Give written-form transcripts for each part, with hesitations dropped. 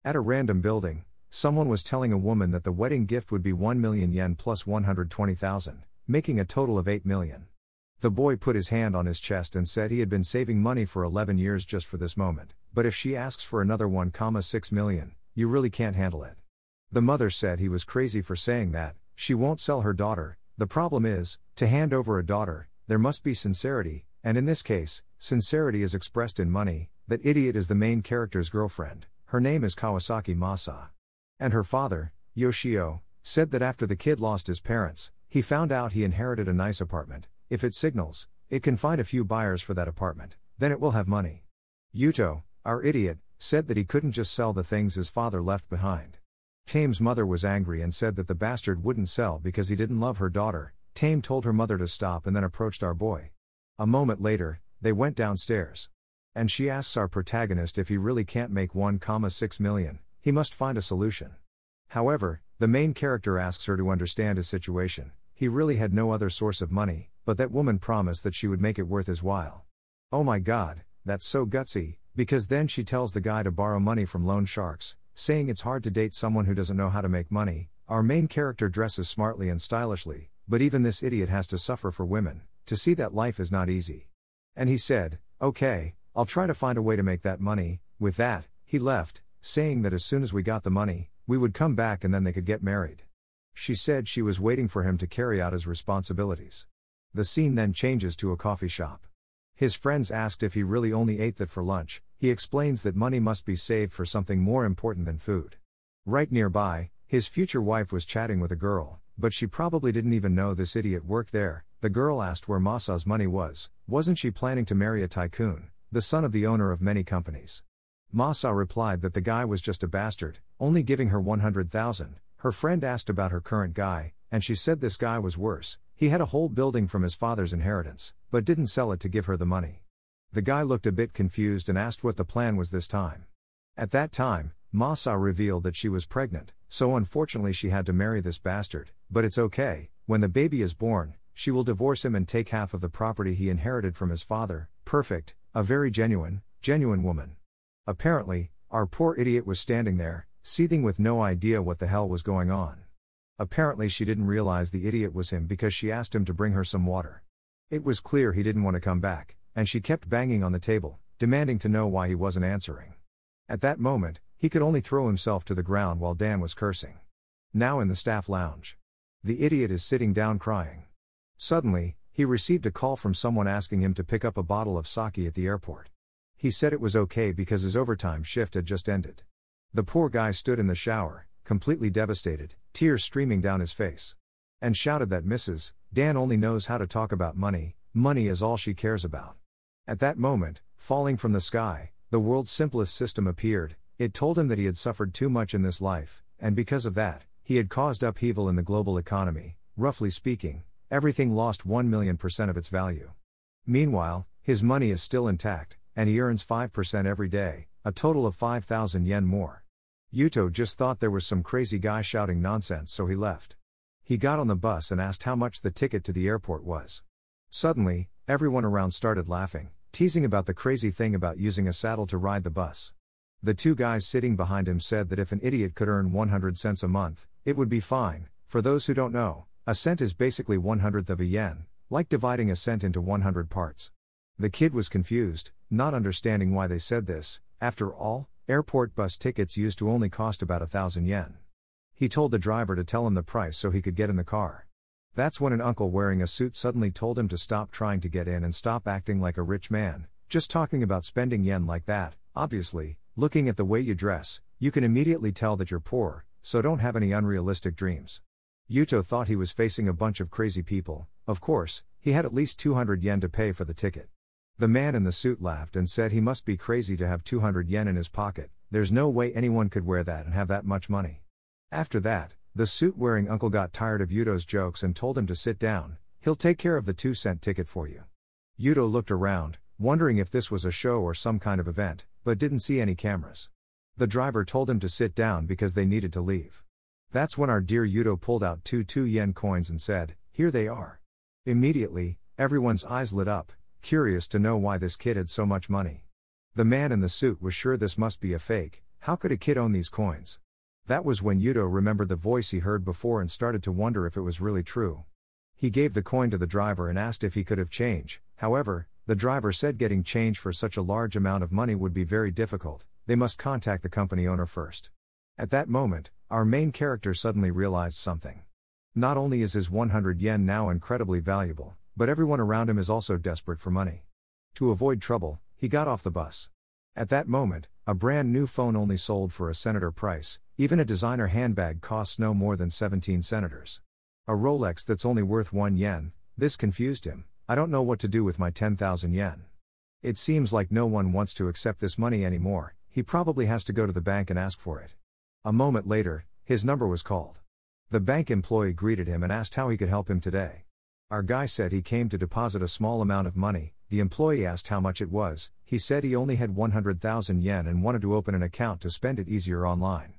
At a random building, someone was telling a woman that the wedding gift would be 1 million yen plus 120,000, making a total of 8 million. The boy put his hand on his chest and said he had been saving money for 11 years just for this moment, but if she asks for another 1.6 million, you really can't handle it. The mother said he was crazy for saying that, she won't sell her daughter. The problem is, to hand over a daughter, there must be sincerity, and in this case, sincerity is expressed in money. That idiot is the main character's girlfriend, her name is Kawasaki Masa. And her father, Yoshio, said that after the kid lost his parents, he found out he inherited a nice apartment. If it signals, it can find a few buyers for that apartment, then it will have money. Yuto, our idiot, said that he couldn't just sell the things his father left behind. Tame's mother was angry and said that the bastard wouldn't sell because he didn't love her daughter. Tame told her mother to stop and then approached our boy. A moment later, they went downstairs. And she asks our protagonist if he really can't make 1.6 million, he must find a solution. However, the main character asks her to understand his situation. He really had no other source of money, but that woman promised that she would make it worth his while. Oh my god, that's so gutsy, because then she tells the guy to borrow money from loan sharks, saying it's hard to date someone who doesn't know how to make money. Our main character dresses smartly and stylishly, but even this idiot has to suffer for women, to see that life is not easy. And he said, okay, I'll try to find a way to make that money. With that, he left, saying that as soon as we got the money, we would come back and then they could get married. She said she was waiting for him to carry out his responsibilities. The scene then changes to a coffee shop. His friends asked if he really only ate that for lunch. He explains that money must be saved for something more important than food. Right nearby, his future wife was chatting with a girl, but she probably didn't even know this idiot worked there. The girl asked where Masa's money was. Wasn't she planning to marry a tycoon, the son of the owner of many companies? Masa replied that the guy was just a bastard, only giving her 100,000. Her friend asked about her current guy, and she said this guy was worse. He had a whole building from his father's inheritance, but didn't sell it to give her the money. The guy looked a bit confused and asked what the plan was this time. At that time, Masa revealed that she was pregnant, so unfortunately she had to marry this bastard, but it's okay. When the baby is born, she will divorce him and take half of the property he inherited from his father. Perfect, a very genuine woman. Apparently, our poor idiot was standing there, seething with no idea what the hell was going on. Apparently she didn't realize the idiot was him because she asked him to bring her some water. It was clear he didn't want to come back, and she kept banging on the table, demanding to know why he wasn't answering. At that moment, he could only throw himself to the ground while Dan was cursing. Now in the staff lounge. The idiot is sitting down crying. Suddenly, he received a call from someone asking him to pick up a bottle of sake at the airport. He said it was okay because his overtime shift had just ended. The poor guy stood in the shower, completely devastated, tears streaming down his face. And shouted that Mrs. Dan only knows how to talk about money, money is all she cares about. At that moment, falling from the sky, the world's simplest system appeared. It told him that he had suffered too much in this life, and because of that, he had caused upheaval in the global economy. Roughly speaking, everything lost 1,000,000% of its value. Meanwhile, his money is still intact, and he earns 5% every day, a total of 5,000 yen more. Yuto just thought there was some crazy guy shouting nonsense, so he left. He got on the bus and asked how much the ticket to the airport was. Suddenly, everyone around started laughing, teasing about the crazy thing about using a saddle to ride the bus. The two guys sitting behind him said that if an idiot could earn 100 cents a month, it would be fine. For those who don't know, a cent is basically 1/100th of a yen, like dividing a cent into 100 parts. The kid was confused, not understanding why they said this. After all, airport bus tickets used to only cost about 1,000 yen. He told the driver to tell him the price so he could get in the car. That's when an uncle wearing a suit suddenly told him to stop trying to get in and stop acting like a rich man, just talking about spending yen like that. Obviously, looking at the way you dress, you can immediately tell that you're poor, so don't have any unrealistic dreams. Yuto thought he was facing a bunch of crazy people. Of course, he had at least 200 yen to pay for the ticket. The man in the suit laughed and said he must be crazy to have 200 yen in his pocket. There's no way anyone could wear that and have that much money. After that, the suit-wearing uncle got tired of Yuto's jokes and told him to sit down. He'll take care of the 2-cent ticket for you. Yuto looked around, wondering if this was a show or some kind of event, but didn't see any cameras. The driver told him to sit down because they needed to leave. That's when our dear Yuto pulled out 2 yen coins and said, "Here they are." Immediately, everyone's eyes lit up, curious to know why this kid had so much money. The man in the suit was sure this must be a fake. How could a kid own these coins? That was when Yudo remembered the voice he heard before and started to wonder if it was really true. He gave the coin to the driver and asked if he could have change. However, the driver said getting change for such a large amount of money would be very difficult. They must contact the company owner first. At that moment, our main character suddenly realized something. Not only is his 100 yen now incredibly valuable, but everyone around him is also desperate for money. To avoid trouble, he got off the bus. At that moment, a brand new phone only sold for a senator price. Even a designer handbag costs no more than 17 senators. A Rolex that's only worth 1 yen, this confused him. I don't know what to do with my 10,000 yen. It seems like no one wants to accept this money anymore. He probably has to go to the bank and ask for it. A moment later, his number was called. The bank employee greeted him and asked how he could help him today. Our guy said he came to deposit a small amount of money. The employee asked how much it was. He said he only had 100,000 yen and wanted to open an account to spend it easier online.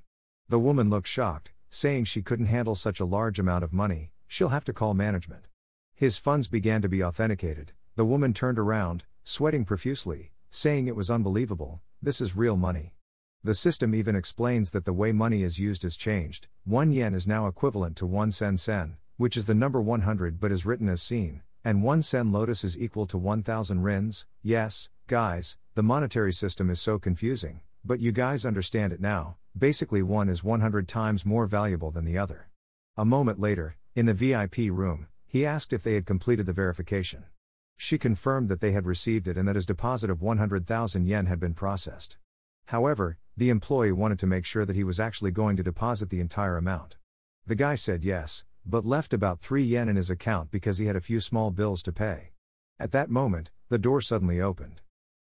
The woman looked shocked, saying she couldn't handle such a large amount of money, she'll have to call management. His funds began to be authenticated. The woman turned around, sweating profusely, saying it was unbelievable, this is real money. The system even explains that the way money is used has changed. 1 yen is now equivalent to 1 sen, which is the number 100 but is written as sen, and 1 sen lotus is equal to 1,000 rins. Yes, guys, the monetary system is so confusing, but you guys understand it now. Basically one is 100 times more valuable than the other. A moment later, in the VIP room, he asked if they had completed the verification. She confirmed that they had received it and that his deposit of 100,000 yen had been processed. However, the employee wanted to make sure that he was actually going to deposit the entire amount. The guy said yes, but left about 3 yen in his account because he had a few small bills to pay. At that moment, the door suddenly opened.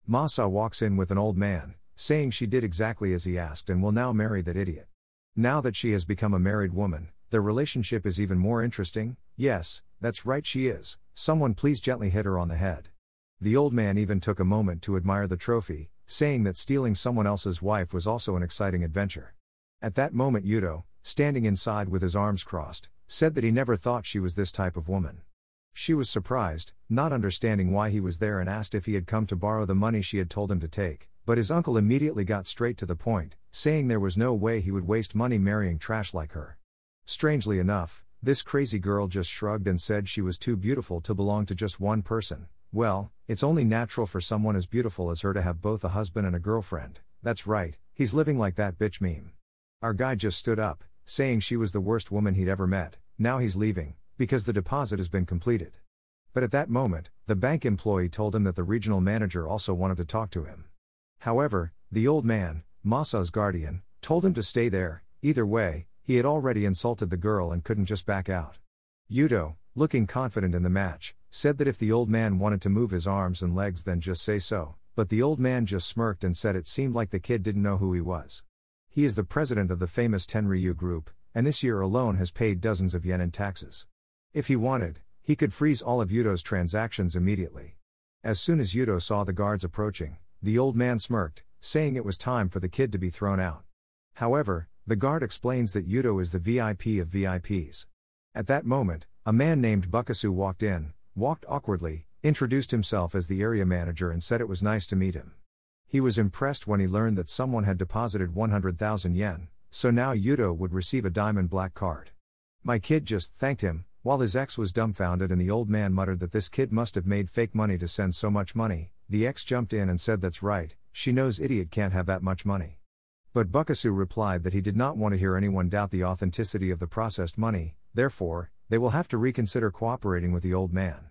Masa walks in with an old man, saying she did exactly as he asked and will now marry that idiot. Now that she has become a married woman, their relationship is even more interesting. Yes, that's right, she is. Someone please gently hit her on the head. The old man even took a moment to admire the trophy, saying that stealing someone else's wife was also an exciting adventure. At that moment Yudo, standing inside with his arms crossed, said that he never thought she was this type of woman. She was surprised, not understanding why he was there, and asked if he had come to borrow the money she had told him to take, but his uncle immediately got straight to the point, saying there was no way he would waste money marrying trash like her. Strangely enough, this crazy girl just shrugged and said she was too beautiful to belong to just one person. Well, it's only natural for someone as beautiful as her to have both a husband and a girlfriend. That's right, he's living like that bitch meme. Our guy just stood up, saying she was the worst woman he'd ever met. Now he's leaving, because the deposit has been completed. But at that moment, the bank employee told him that the regional manager also wanted to talk to him. However, the old man, Masa's guardian, told him to stay there. Either way, he had already insulted the girl and couldn't just back out. Yudo, looking confident in the match, said that if the old man wanted to move his arms and legs then just say so, but the old man just smirked and said it seemed like the kid didn't know who he was. He is the president of the famous Tenryu group, and this year alone has paid dozens of yen in taxes. If he wanted, he could freeze all of Yudo's transactions immediately. As soon as Yudo saw the guards approaching, the old man smirked, saying it was time for the kid to be thrown out. However, the guard explains that Yudo is the VIP of VIPs. At that moment, a man named Bukasu walked awkwardly, introduced himself as the area manager and said it was nice to meet him. He was impressed when he learned that someone had deposited 100,000 yen, so now Yudo would receive a diamond black card. My kid just thanked him, while his ex was dumbfounded, and the old man muttered that this kid must have made fake money to send so much money. The ex jumped in and said that's right, she knows idiot can't have that much money. But Bukasu replied that he did not want to hear anyone doubt the authenticity of the processed money, therefore, they will have to reconsider cooperating with the old man.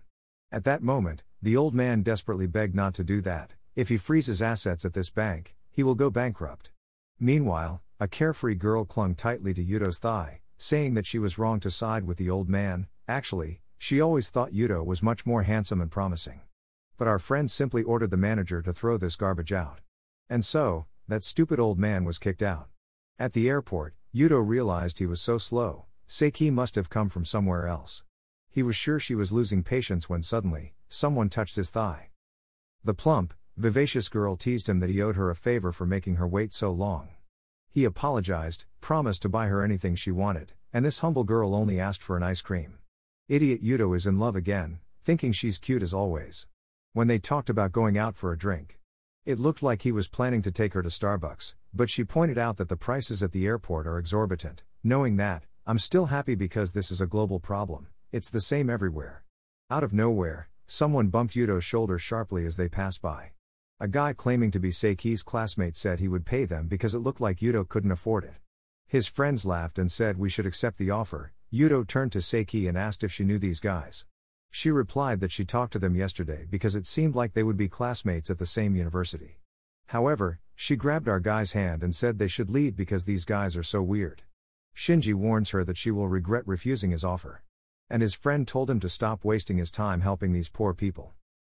At that moment, the old man desperately begged not to do that. If he freezes assets at this bank, he will go bankrupt. Meanwhile, a carefree girl clung tightly to Yudo's thigh, saying that she was wrong to side with the old man. Actually, she always thought Yudo was much more handsome and promising. But our friend simply ordered the manager to throw this garbage out. And so, that stupid old man was kicked out. At the airport, Yudo realized he was so slow, Seiki must have come from somewhere else. He was sure she was losing patience when suddenly, someone touched his thigh. The plump, vivacious girl teased him that he owed her a favor for making her wait so long. He apologized, promised to buy her anything she wanted, and this humble girl only asked for an ice cream. Idiot Yudo is in love again, thinking she's cute as always. When they talked about going out for a drink, It looked like he was planning to take her to Starbucks, but she pointed out that the prices at the airport are exorbitant. Knowing that, I'm still happy because this is a global problem. It's the same everywhere. Out of nowhere, someone bumped Yuto's shoulder sharply as they passed by. A guy claiming to be Seiki's classmate said he would pay them because it looked like Yuto couldn't afford it. His friends laughed and said we should accept the offer. Yuto turned to Seiki and asked if she knew these guys. She replied that she talked to them yesterday because it seemed like they would be classmates at the same university. However, she grabbed our guy's hand and said they should leave because these guys are so weird. Shinji warns her that she will regret refusing his offer. And his friend told him to stop wasting his time helping these poor people.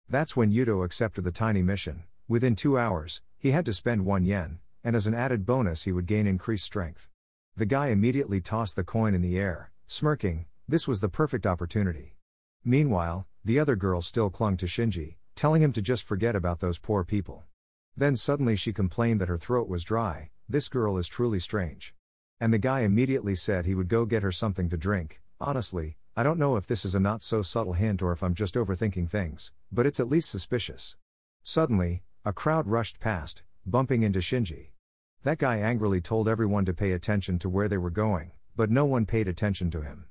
That's when Yuto accepted the tiny mission. Within 2 hours, he had to spend 1 yen, and as an added bonus he would gain increased strength. The guy immediately tossed the coin in the air, smirking. This was the perfect opportunity. Meanwhile, the other girl still clung to Shinji, telling him to just forget about those poor people. Then suddenly she complained that her throat was dry. This girl is truly strange. And the guy immediately said he would go get her something to drink. Honestly, I don't know if this is a not so subtle hint or if I'm just overthinking things, but it's at least suspicious. Suddenly, a crowd rushed past, bumping into Shinji. That guy angrily told everyone to pay attention to where they were going, but no one paid attention to him.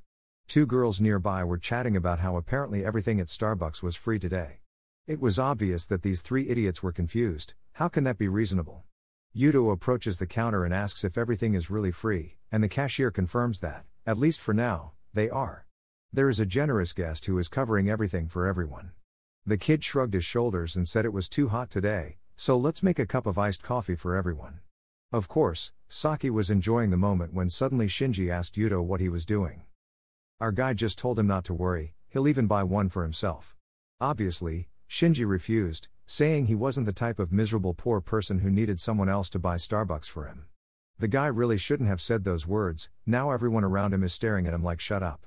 2 girls nearby were chatting about how apparently everything at Starbucks was free today. It was obvious that these 3 idiots were confused. How can that be reasonable? Yuto approaches the counter and asks if everything is really free, and the cashier confirms that, at least for now, they are. There is a generous guest who is covering everything for everyone. The kid shrugged his shoulders and said it was too hot today, so let's make a cup of iced coffee for everyone. Of course, Saki was enjoying the moment when suddenly Shinji asked Yuto what he was doing. Our guy just told him not to worry, he'll even buy one for himself. Obviously, Shinji refused, saying he wasn't the type of miserable poor person who needed someone else to buy Starbucks for him. The guy really shouldn't have said those words. Now everyone around him is staring at him like shut up.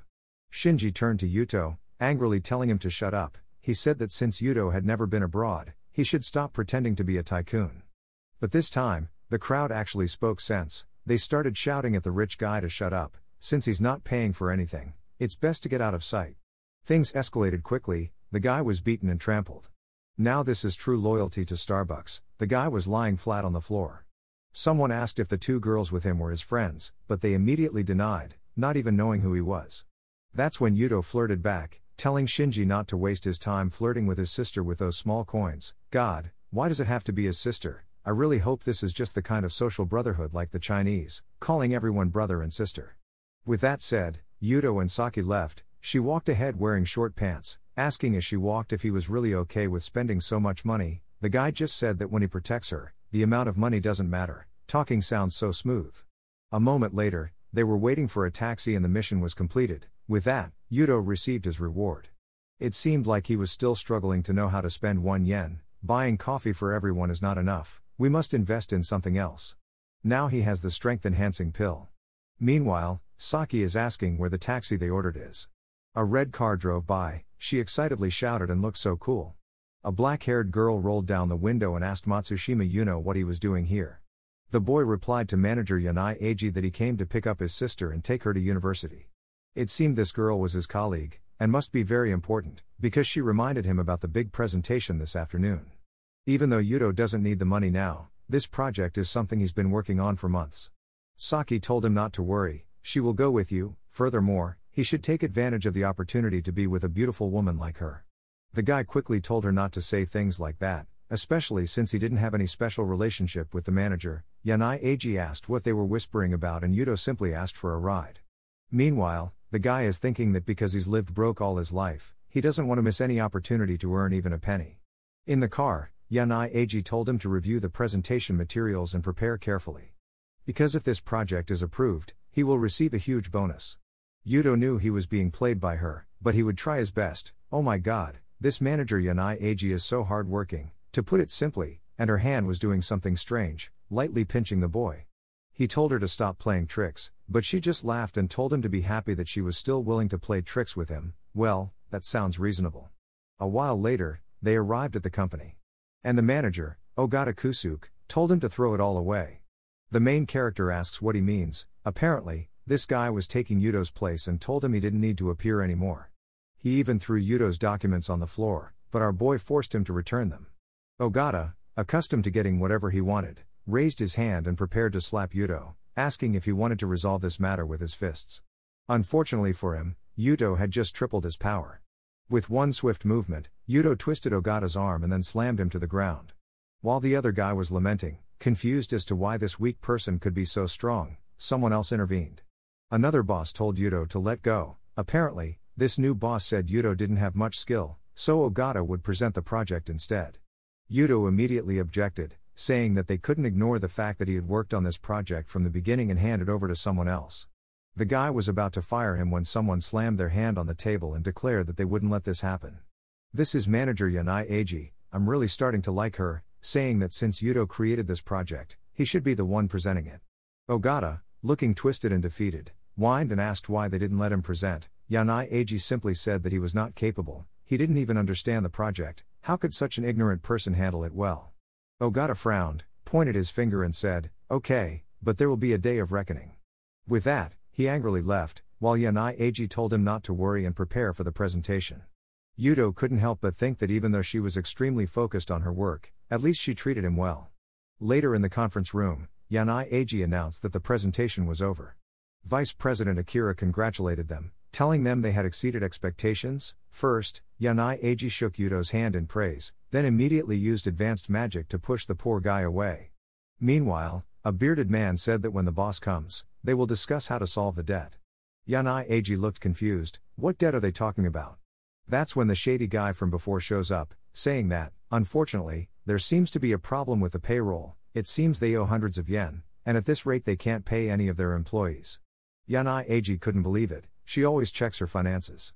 Shinji turned to Yuto, angrily telling him to shut up. He said that since Yuto had never been abroad, he should stop pretending to be a tycoon. But this time, the crowd actually spoke sense. They started shouting at the rich guy to shut up. Since he's not paying for anything, it's best to get out of sight. Things escalated quickly. The guy was beaten and trampled. Now this is true loyalty to Starbucks. The guy was lying flat on the floor. Someone asked if the 2 girls with him were his friends, but they immediately denied, not even knowing who he was. That's when Yuto flirted back, telling Shinji not to waste his time flirting with his sister with those small coins. God, why does it have to be his sister? I really hope this is just the kind of social brotherhood like the Chinese, calling everyone brother and sister. With that said, Yuto and Saki left. She walked ahead wearing short pants, asking as she walked if he was really okay with spending so much money. The guy just said that when he protects her, the amount of money doesn't matter. Talking sounds so smooth. A moment later, they were waiting for a taxi and the mission was completed. With that, Yuto received his reward. It seemed like he was still struggling to know how to spend 1 yen. Buying coffee for everyone is not enough. We must invest in something else. Now he has the strength-enhancing pill. Meanwhile, Saki is asking where the taxi they ordered is. A red car drove by. She excitedly shouted and looked so cool. A black-haired girl rolled down the window and asked Matsushima Yuno what he was doing here. The boy replied to manager Yanai Eiji that he came to pick up his sister and take her to university. It seemed this girl was his colleague, and must be very important, because she reminded him about the big presentation this afternoon. Even though Yuto doesn't need the money now, this project is something he's been working on for months. Saki told him not to worry, she will go with you. Furthermore, he should take advantage of the opportunity to be with a beautiful woman like her. The guy quickly told her not to say things like that, especially since he didn't have any special relationship with the manager. Yanai Eiji asked what they were whispering about and Yuto simply asked for a ride. Meanwhile, the guy is thinking that because he's lived broke all his life, he doesn't want to miss any opportunity to earn even a penny. In the car, Yanai Eiji told him to review the presentation materials and prepare carefully. Because if this project is approved, he will receive a huge bonus. Yuto knew he was being played by her, but he would try his best. Oh my god, this manager Yanai Eiji is so hardworking, to put it simply, and her hand was doing something strange, lightly pinching the boy. He told her to stop playing tricks, but she just laughed and told him to be happy that she was still willing to play tricks with him. Well, that sounds reasonable. A while later, they arrived at the company. And the manager, Ogata Kusuke, told him to throw it all away. The main character asks what he means. Apparently, this guy was taking Yuto's place and told him he didn't need to appear anymore. He even threw Yuto's documents on the floor, but our boy forced him to return them. Ogata, accustomed to getting whatever he wanted, raised his hand and prepared to slap Yuto, asking if he wanted to resolve this matter with his fists. Unfortunately for him, Yuto had just tripled his power. With one swift movement, Yuto twisted Ogata's arm and then slammed him to the ground. While the other guy was lamenting, confused as to why this weak person could be so strong, someone else intervened. Another boss told Yuto to let go. Apparently, this new boss said Yuto didn't have much skill, so Ogata would present the project instead. Yuto immediately objected, saying that they couldn't ignore the fact that he had worked on this project from the beginning and hand it over to someone else. The guy was about to fire him when someone slammed their hand on the table and declared that they wouldn't let this happen. This is manager Yanai Eiji. I'm really starting to like her, saying that since Yuto created this project, he should be the one presenting it. Ogata, looking twisted and defeated, whined and asked why they didn't let him present. Yanai Eiji simply said that he was not capable, he didn't even understand the project, how could such an ignorant person handle it well? Ogata frowned, pointed his finger and said, okay, but there will be a day of reckoning. With that, he angrily left, while Yanai Eiji told him not to worry and prepare for the presentation. Yuto couldn't help but think that even though she was extremely focused on her work, at least she treated him well. Later in the conference room, Yanai Eiji announced that the presentation was over. Vice President Akira congratulated them, telling them they had exceeded expectations. First, Yanai Eiji shook Yuto's hand in praise, then immediately used advanced magic to push the poor guy away. Meanwhile, a bearded man said that when the boss comes, they will discuss how to solve the debt. Yanai Eiji looked confused. What debt are they talking about? That's when the shady guy from before shows up, saying that, unfortunately, there seems to be a problem with the payroll. It seems they owe hundreds of yen, and at this rate they can't pay any of their employees. Yanai Eiji couldn't believe it, she always checks her finances.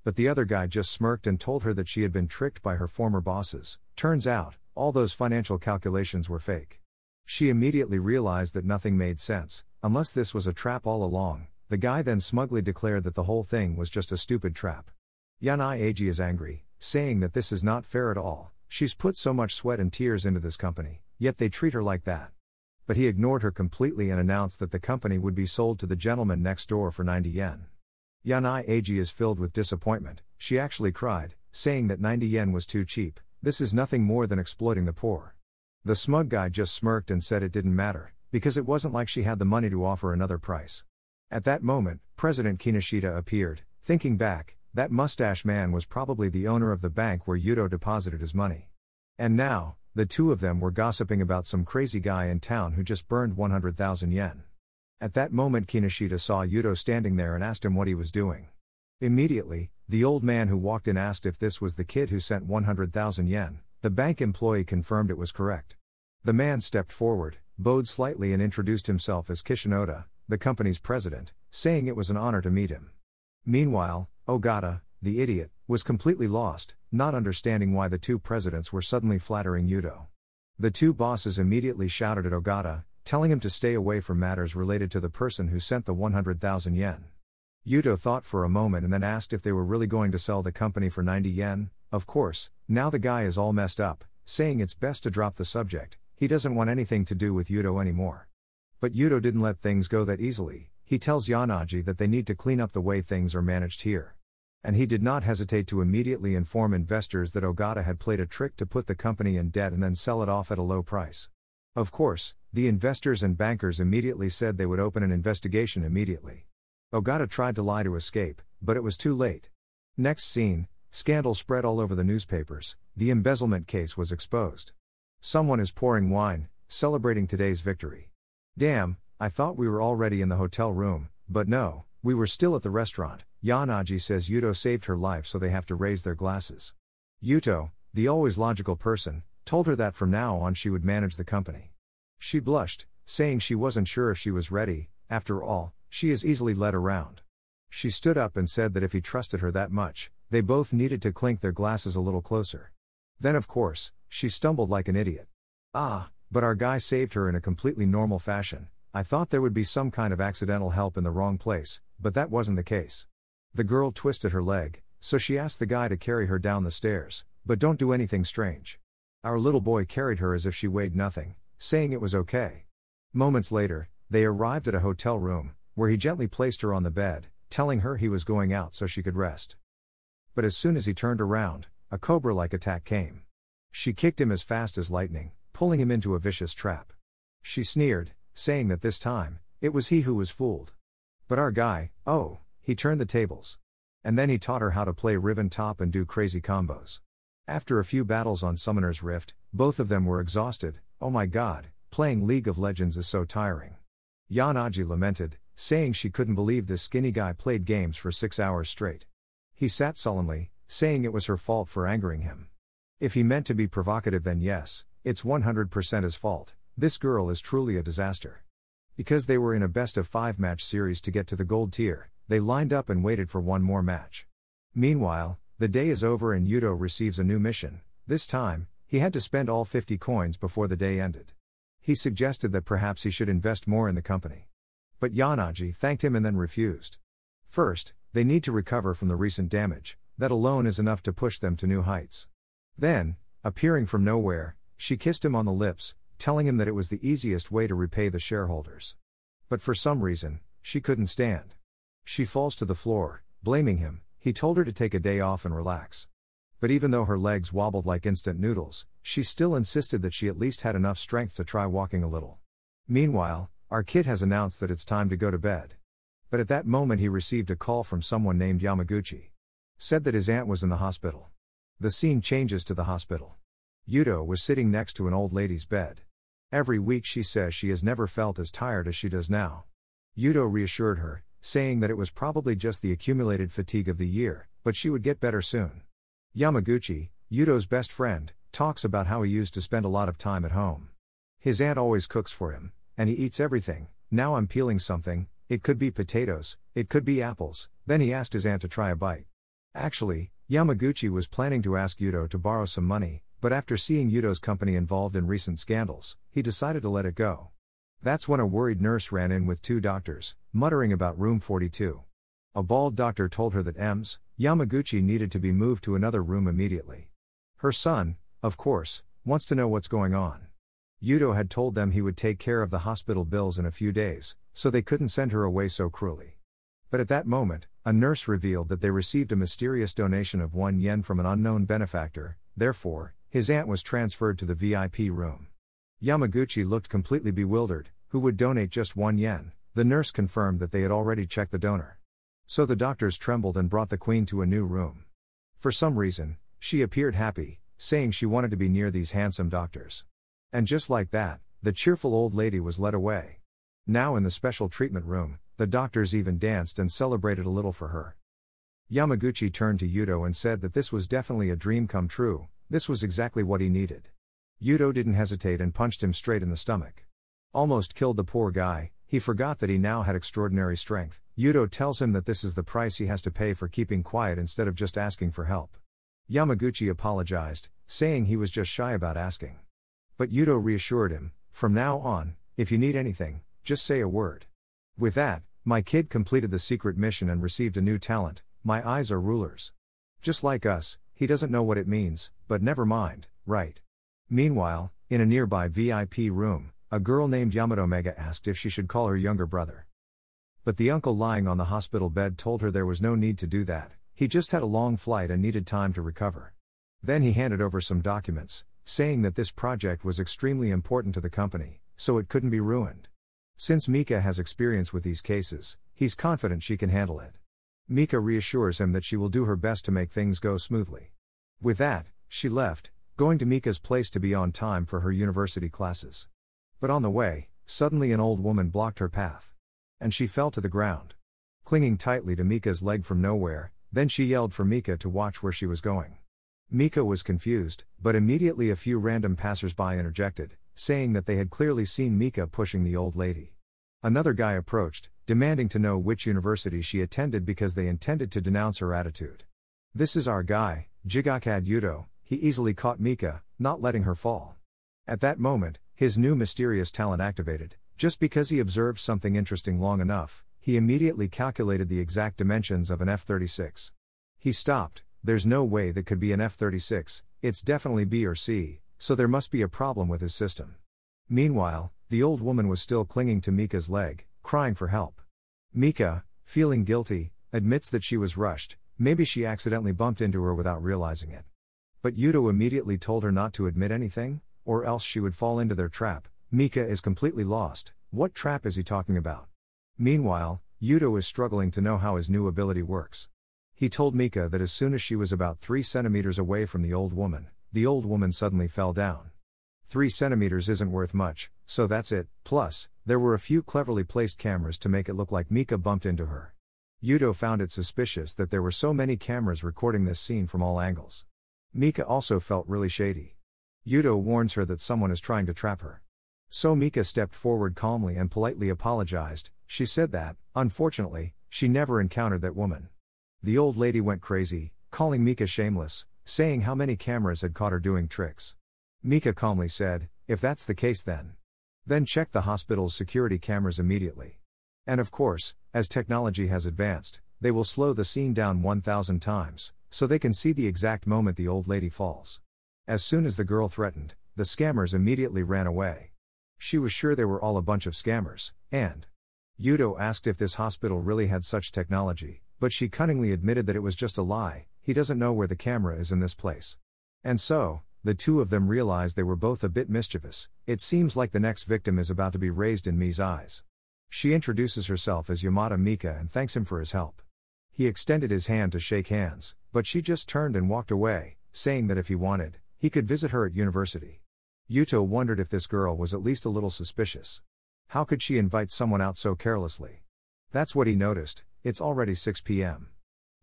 But the other guy just smirked and told her that she had been tricked by her former bosses. Turns out, all those financial calculations were fake. She immediately realized that nothing made sense, unless this was a trap all along. The guy then smugly declared that the whole thing was just a stupid trap. Yanai Eiji is angry, saying that this is not fair at all. She's put so much sweat and tears into this company, yet they treat her like that. But he ignored her completely and announced that the company would be sold to the gentleman next door for 90 yen. Yanai Eiji is filled with disappointment. She actually cried, saying that 90 yen was too cheap. This is nothing more than exploiting the poor. The smug guy just smirked and said it didn't matter, because it wasn't like she had the money to offer another price. At that moment, President Kinoshita appeared. Thinking back, that mustache man was probably the owner of the bank where Yuto deposited his money. And now, the two of them were gossiping about some crazy guy in town who just burned 100,000 yen. At that moment Kinoshita saw Yuto standing there and asked him what he was doing. Immediately, the old man who walked in asked if this was the kid who sent 100,000 yen. The bank employee confirmed it was correct. The man stepped forward, bowed slightly and introduced himself as Kishinoda, the company's president, saying it was an honor to meet him. Meanwhile, Ogata, the idiot, was completely lost, not understanding why the two presidents were suddenly flattering Yuto. The two bosses immediately shouted at Ogata, telling him to stay away from matters related to the person who sent the 100,000 yen. Yuto thought for a moment and then asked if they were really going to sell the company for 90 yen. Of course, now the guy is all messed up, saying it's best to drop the subject. He doesn't want anything to do with Yuto anymore. But Yuto didn't let things go that easily. He tells Yanaji that they need to clean up the way things are managed here. And he did not hesitate to immediately inform investors that Ogata had played a trick to put the company in debt and then sell it off at a low price. Of course, the investors and bankers immediately said they would open an investigation immediately. Ogata tried to lie to escape, but it was too late. Next scene, scandal spread all over the newspapers. The embezzlement case was exposed. Someone is pouring wine, celebrating today's victory. Damn, I thought we were already in the hotel room, but no, we were still at the restaurant. Yanaji says Yuto saved her life, so they have to raise their glasses. Yuto, the always logical person, told her that from now on she would manage the company. She blushed, saying she wasn't sure if she was ready. After all, she is easily led around. She stood up and said that if he trusted her that much, they both needed to clink their glasses a little closer. Then of course, she stumbled like an idiot. But our guy saved her in a completely normal fashion. I thought there would be some kind of accidental help in the wrong place, but that wasn't the case. The girl twisted her leg, so she asked the guy to carry her down the stairs, but don't do anything strange. Our little boy carried her as if she weighed nothing, saying it was okay. Moments later, they arrived at a hotel room, where he gently placed her on the bed, telling her he was going out so she could rest. But as soon as he turned around, a cobra-like attack came. She kicked him as fast as lightning, pulling him into a vicious trap. She sneered, saying that this time, it was he who was fooled. But our guy, oh, he turned the tables. And then he taught her how to play Riven Top and do crazy combos. After a few battles on Summoner's Rift, both of them were exhausted. Oh my god, playing League of Legends is so tiring. Yanaji lamented, saying she couldn't believe this skinny guy played games for 6 hours straight. He sat sullenly, saying it was her fault for angering him. If he meant to be provocative, then yes, it's 100% his fault. This girl is truly a disaster. Because they were in a best-of-5 match series to get to the gold tier, they lined up and waited for one more match. Meanwhile, the day is over and Yuto receives a new mission. This time, he had to spend all 50 coins before the day ended. He suggested that perhaps he should invest more in the company. But Yanaji thanked him and then refused. First, they need to recover from the recent damage. That alone is enough to push them to new heights. Then, appearing from nowhere, she kissed him on the lips, telling him that it was the easiest way to repay the shareholders. But for some reason, she couldn't stand. She falls to the floor, blaming him. He told her to take a day off and relax. But even though her legs wobbled like instant noodles, she still insisted that she at least had enough strength to try walking a little. Meanwhile, our kid has announced that it's time to go to bed. But at that moment he received a call from someone named Yamaguchi. Said that his aunt was in the hospital. The scene changes to the hospital. Yuto was sitting next to an old lady's bed. Every week she says she has never felt as tired as she does now. Yuto reassured her, saying that it was probably just the accumulated fatigue of the year, but she would get better soon. Yamaguchi, Yuto's best friend, talks about how he used to spend a lot of time at home. His aunt always cooks for him, and he eats everything. Now I'm peeling something, it could be potatoes, it could be apples. Then he asked his aunt to try a bite. Actually, Yamaguchi was planning to ask Yuto to borrow some money, but after seeing Yuto's company involved in recent scandals, he decided to let it go. That's when a worried nurse ran in with 2 doctors, muttering about room 42. A bald doctor told her that Yamaguchi needed to be moved to another room immediately. Her son, of course, wants to know what's going on. Yuto had told them he would take care of the hospital bills in a few days, so they couldn't send her away so cruelly. But at that moment, a nurse revealed that they received a mysterious donation of 1 yen from an unknown benefactor. Therefore, his aunt was transferred to the VIP room. Yamaguchi looked completely bewildered. Who would donate just 1 yen? The nurse confirmed that they had already checked the donor. So the doctors trembled and brought the queen to a new room. For some reason, she appeared happy, saying she wanted to be near these handsome doctors. And just like that, the cheerful old lady was led away. Now in the special treatment room, the doctors even danced and celebrated a little for her. Yamaguchi turned to Yuto and said that this was definitely a dream come true. This was exactly what he needed. Yuto didn't hesitate and punched him straight in the stomach. Almost killed the poor guy. He forgot that he now had extraordinary strength. Yuto tells him that this is the price he has to pay for keeping quiet instead of just asking for help. Yamaguchi apologized, saying he was just shy about asking. But Yuto reassured him, from now on, if you need anything, just say a word. With that, my kid completed the secret mission and received a new talent. My eyes are rulers. Just like us, he doesn't know what it means, but never mind, right? Meanwhile, in a nearby VIP room, a girl named Yamato Mega asked if she should call her younger brother. But the uncle lying on the hospital bed told her there was no need to do that. He just had a long flight and needed time to recover. Then he handed over some documents, saying that this project was extremely important to the company, so it couldn't be ruined. Since Mika has experience with these cases, he's confident she can handle it. Mika reassures him that she will do her best to make things go smoothly. With that, she left, going to Mika's place to be on time for her university classes. But on the way, suddenly an old woman blocked her path. And she fell to the ground. Clinging tightly to Mika's leg from nowhere, then she yelled for Mika to watch where she was going. Mika was confused, but immediately a few random passers-by interjected, saying that they had clearly seen Mika pushing the old lady. Another guy approached, demanding to know which university she attended because they intended to denounce her attitude. This is our guy, Jigakad Yuto. He easily caught Mika, not letting her fall. At that moment, his new mysterious talent activated. Just because he observed something interesting long enough, he immediately calculated the exact dimensions of an F-36. He stopped. There's no way that could be an F-36, it's definitely B or C, so there must be a problem with his system. Meanwhile, the old woman was still clinging to Mika's leg, crying for help. Mika, feeling guilty, admits that she was rushed. Maybe she accidentally bumped into her without realizing it. But Yuto immediately told her not to admit anything. or else she would fall into their trap. Mika is completely lost. What trap is he talking about? Meanwhile, Yuto is struggling to know how his new ability works. He told Mika that as soon as she was about 3 centimeters away from the old woman suddenly fell down. 3 centimeters isn't worth much, so that's it. Plus, there were a few cleverly placed cameras to make it look like Mika bumped into her. Yuto found it suspicious that there were so many cameras recording this scene from all angles. Mika also felt really shady. Yuto warns her that someone is trying to trap her. So Mika stepped forward calmly and politely apologized. She said that, unfortunately, she never encountered that woman. The old lady went crazy, calling Mika shameless, saying how many cameras had caught her doing tricks. Mika calmly said, if that's the case then check the hospital's security cameras immediately. And of course, as technology has advanced, they will slow the scene down 1,000 times, so they can see the exact moment the old lady falls. As soon as the girl threatened, the scammers immediately ran away. She was sure they were all a bunch of scammers, and Yuto asked if this hospital really had such technology, but she cunningly admitted that it was just a lie. He doesn't know where the camera is in this place. And so, the two of them realized they were both a bit mischievous. It seems like the next victim is about to be raised in Mi's eyes. She introduces herself as Yamada Mika and thanks him for his help. He extended his hand to shake hands, but she just turned and walked away, saying that if he wanted, he could visit her at university. Yuto wondered if this girl was at least a little suspicious. How could she invite someone out so carelessly? That's what he noticed. It's already 6 p.m.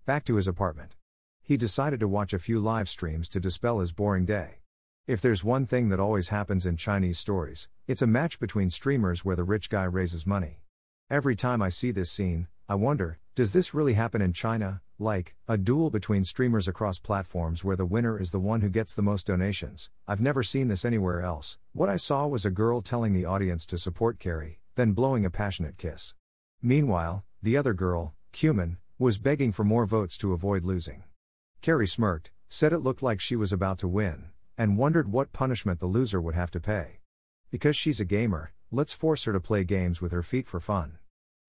Back to his apartment. He decided to watch a few live streams to dispel his boring day. If there's one thing that always happens in Chinese stories, it's a match between streamers where the rich guy raises money. Every time I see this scene, I wonder, does this really happen in China? Like, a duel between streamers across platforms where the winner is the one who gets the most donations. I've never seen this anywhere else. What I saw was a girl telling the audience to support Carrie, then blowing a passionate kiss. Meanwhile, the other girl, Cumin, was begging for more votes to avoid losing. Carrie smirked, said it looked like she was about to win, and wondered what punishment the loser would have to pay. Because she's a gamer, let's force her to play games with her feet for fun.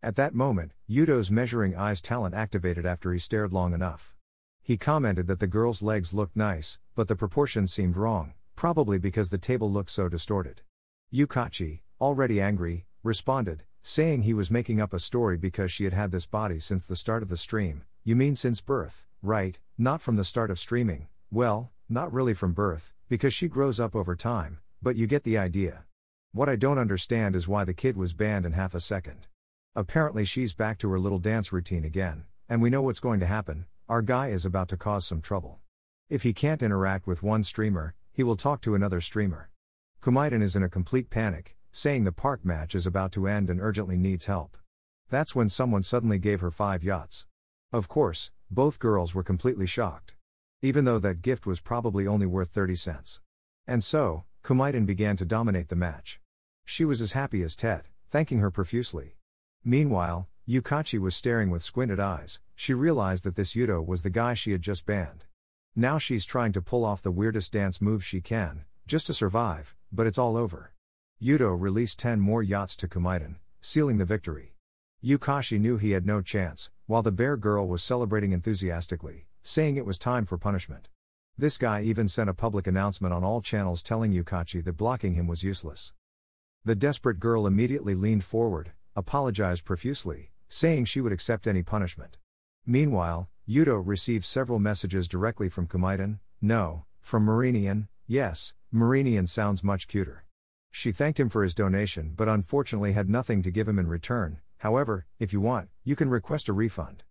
At that moment, Yuto's measuring eyes talent activated after he stared long enough. He commented that the girl's legs looked nice, but the proportions seemed wrong, probably because the table looked so distorted. Yukachi, already angry, responded, saying he was making up a story because she had had this body since the start of the stream. You mean since birth, right? Not from the start of streaming. Well, not really from birth, because she grows up over time, but you get the idea. What I don't understand is why the kid was banned in half a second. Apparently she's back to her little dance routine again, and we know what's going to happen. Our guy is about to cause some trouble. If he can't interact with one streamer, he will talk to another streamer. Kumaiden is in a complete panic, saying the park match is about to end and urgently needs help. That's when someone suddenly gave her 5 yachts. Of course, both girls were completely shocked. Even though that gift was probably only worth 30 cents. And so, Kumaiden began to dominate the match. She was as happy as Ted, thanking her profusely. Meanwhile, Yukachi was staring with squinted eyes. She realized that this Yuto was the guy she had just banned. Now she's trying to pull off the weirdest dance move she can, just to survive, but it's all over. Yuto released 10 more yachts to Kumaiden, sealing the victory. Yukachi knew he had no chance, while the bear girl was celebrating enthusiastically, saying it was time for punishment. This guy even sent a public announcement on all channels telling Yukachi that blocking him was useless. The desperate girl immediately leaned forward, apologized profusely, saying she would accept any punishment. Meanwhile, Yuto received several messages directly from Kumaiden. No, from Marinian. Yes, Marinian sounds much cuter. She thanked him for his donation but unfortunately had nothing to give him in return. However, if you want, you can request a refund.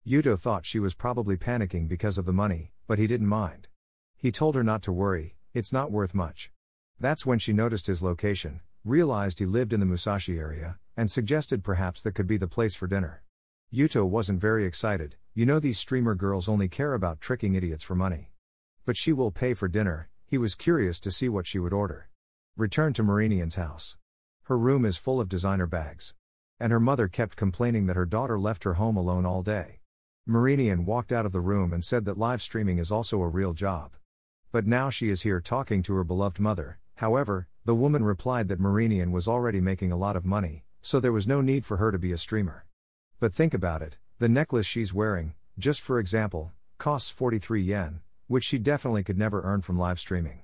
Yuto thought she was probably panicking because of the money, but he didn't mind. He told her not to worry, it's not worth much. That's when she noticed his location, realized he lived in the Musashi area, and suggested perhaps that could be the place for dinner. Yuto wasn't very excited. You know these streamer girls only care about tricking idiots for money. But she will pay for dinner. He was curious to see what she would order. Return to Marinian's house. Her room is full of designer bags. And her mother kept complaining that her daughter left her home alone all day. Marinian walked out of the room and said that live streaming is also a real job. But now she is here talking to her beloved mother. However, the woman replied that Marinian was already making a lot of money, so there was no need for her to be a streamer. But think about it, the necklace she's wearing, just for example, costs 43 yen, which she definitely could never earn from live streaming.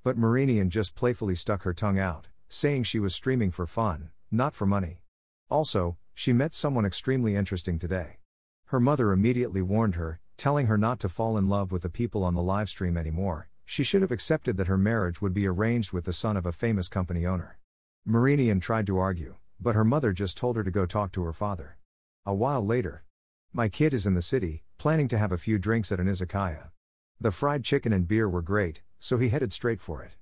But Marinian just playfully stuck her tongue out, saying she was streaming for fun, not for money. Also, she met someone extremely interesting today. Her mother immediately warned her, telling her not to fall in love with the people on the livestream anymore. She should have accepted that her marriage would be arranged with the son of a famous company owner. Marinian tried to argue, but her mother just told her to go talk to her father. A while later. My kid is in the city, planning to have a few drinks at an izakaya. The fried chicken and beer were great, so he headed straight for it.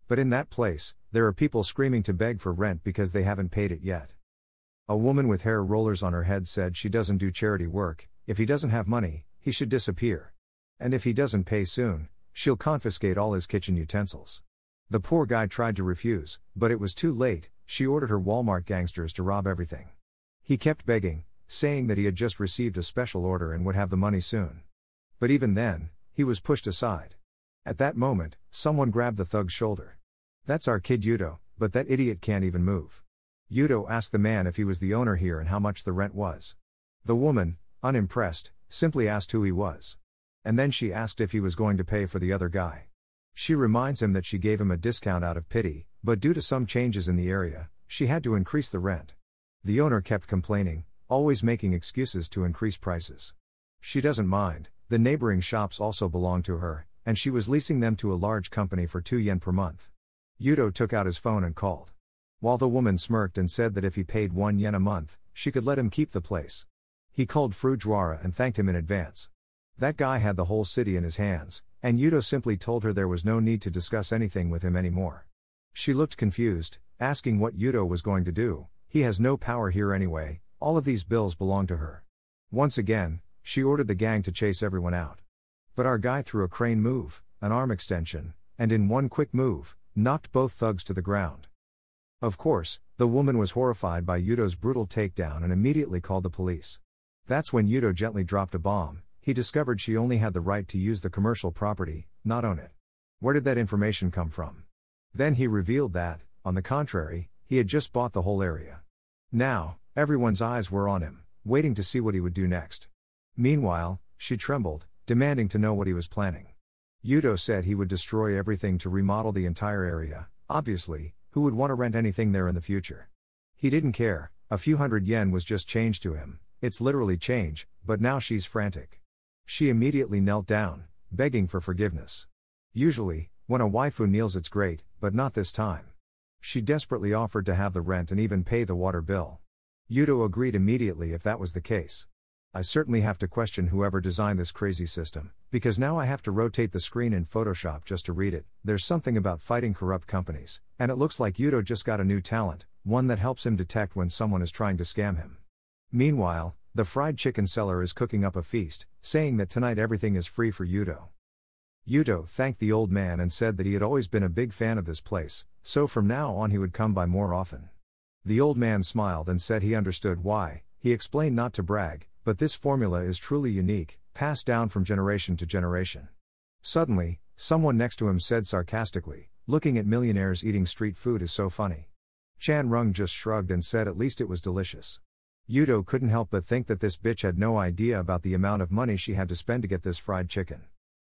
But in that place, there are people screaming to beg for rent because they haven't paid it yet. A woman with hair rollers on her head said she doesn't do charity work. If he doesn't have money, he should disappear. And if he doesn't pay soon, she'll confiscate all his kitchen utensils. The poor guy tried to refuse, but it was too late. She ordered her Walmart gangsters to rob everything. He kept begging, saying that he had just received a special order and would have the money soon. But even then, he was pushed aside. At that moment, someone grabbed the thug's shoulder. "That's our kid Yudo, but that idiot can't even move." Yudo asked the man if he was the owner here and how much the rent was. The woman, unimpressed, simply asked who he was. And then she asked if he was going to pay for the other guy. She reminds him that she gave him a discount out of pity, but due to some changes in the area, she had to increase the rent. The owner kept complaining, always making excuses to increase prices. She doesn't mind, the neighboring shops also belong to her, and she was leasing them to a large company for 2 yen per month. Yudo took out his phone and called. While the woman smirked and said that if he paid 1 yen a month, she could let him keep the place. He called Fujiwara and thanked him in advance. That guy had the whole city in his hands, and Yudo simply told her there was no need to discuss anything with him anymore. She looked confused, asking what Yudo was going to do. He has no power here anyway, all of these bills belong to her. Once again, she ordered the gang to chase everyone out. But our guy threw a crane move, an arm extension, and in one quick move, knocked both thugs to the ground. Of course, the woman was horrified by Yudo's brutal takedown and immediately called the police. That's when Yudo gently dropped a bomb. He discovered she only had the right to use the commercial property, not own it. Where did that information come from? Then he revealed that, on the contrary, he had just bought the whole area. Now, everyone's eyes were on him, waiting to see what he would do next. Meanwhile, she trembled, demanding to know what he was planning. Yudo said he would destroy everything to remodel the entire area. Obviously, who would want to rent anything there in the future? He didn't care, a few hundred yen was just change to him. It's literally change, but now she's frantic. She immediately knelt down, begging for forgiveness. Usually, when a waifu kneels it's great, but not this time. She desperately offered to have the rent and even pay the water bill. Yudo agreed immediately if that was the case. I certainly have to question whoever designed this crazy system, because now I have to rotate the screen in Photoshop just to read it. There's something about fighting corrupt companies, and it looks like Yudo just got a new talent, one that helps him detect when someone is trying to scam him. Meanwhile, the fried chicken seller is cooking up a feast, saying that tonight everything is free for Yudo. Yudo thanked the old man and said that he had always been a big fan of this place, so from now on he would come by more often. The old man smiled and said he understood why. He explained not to brag, but this formula is truly unique, passed down from generation to generation. Suddenly, someone next to him said sarcastically, "Looking at millionaires eating street food is so funny." Chan Rung just shrugged and said at least it was delicious. Yudo couldn't help but think that this bitch had no idea about the amount of money she had to spend to get this fried chicken.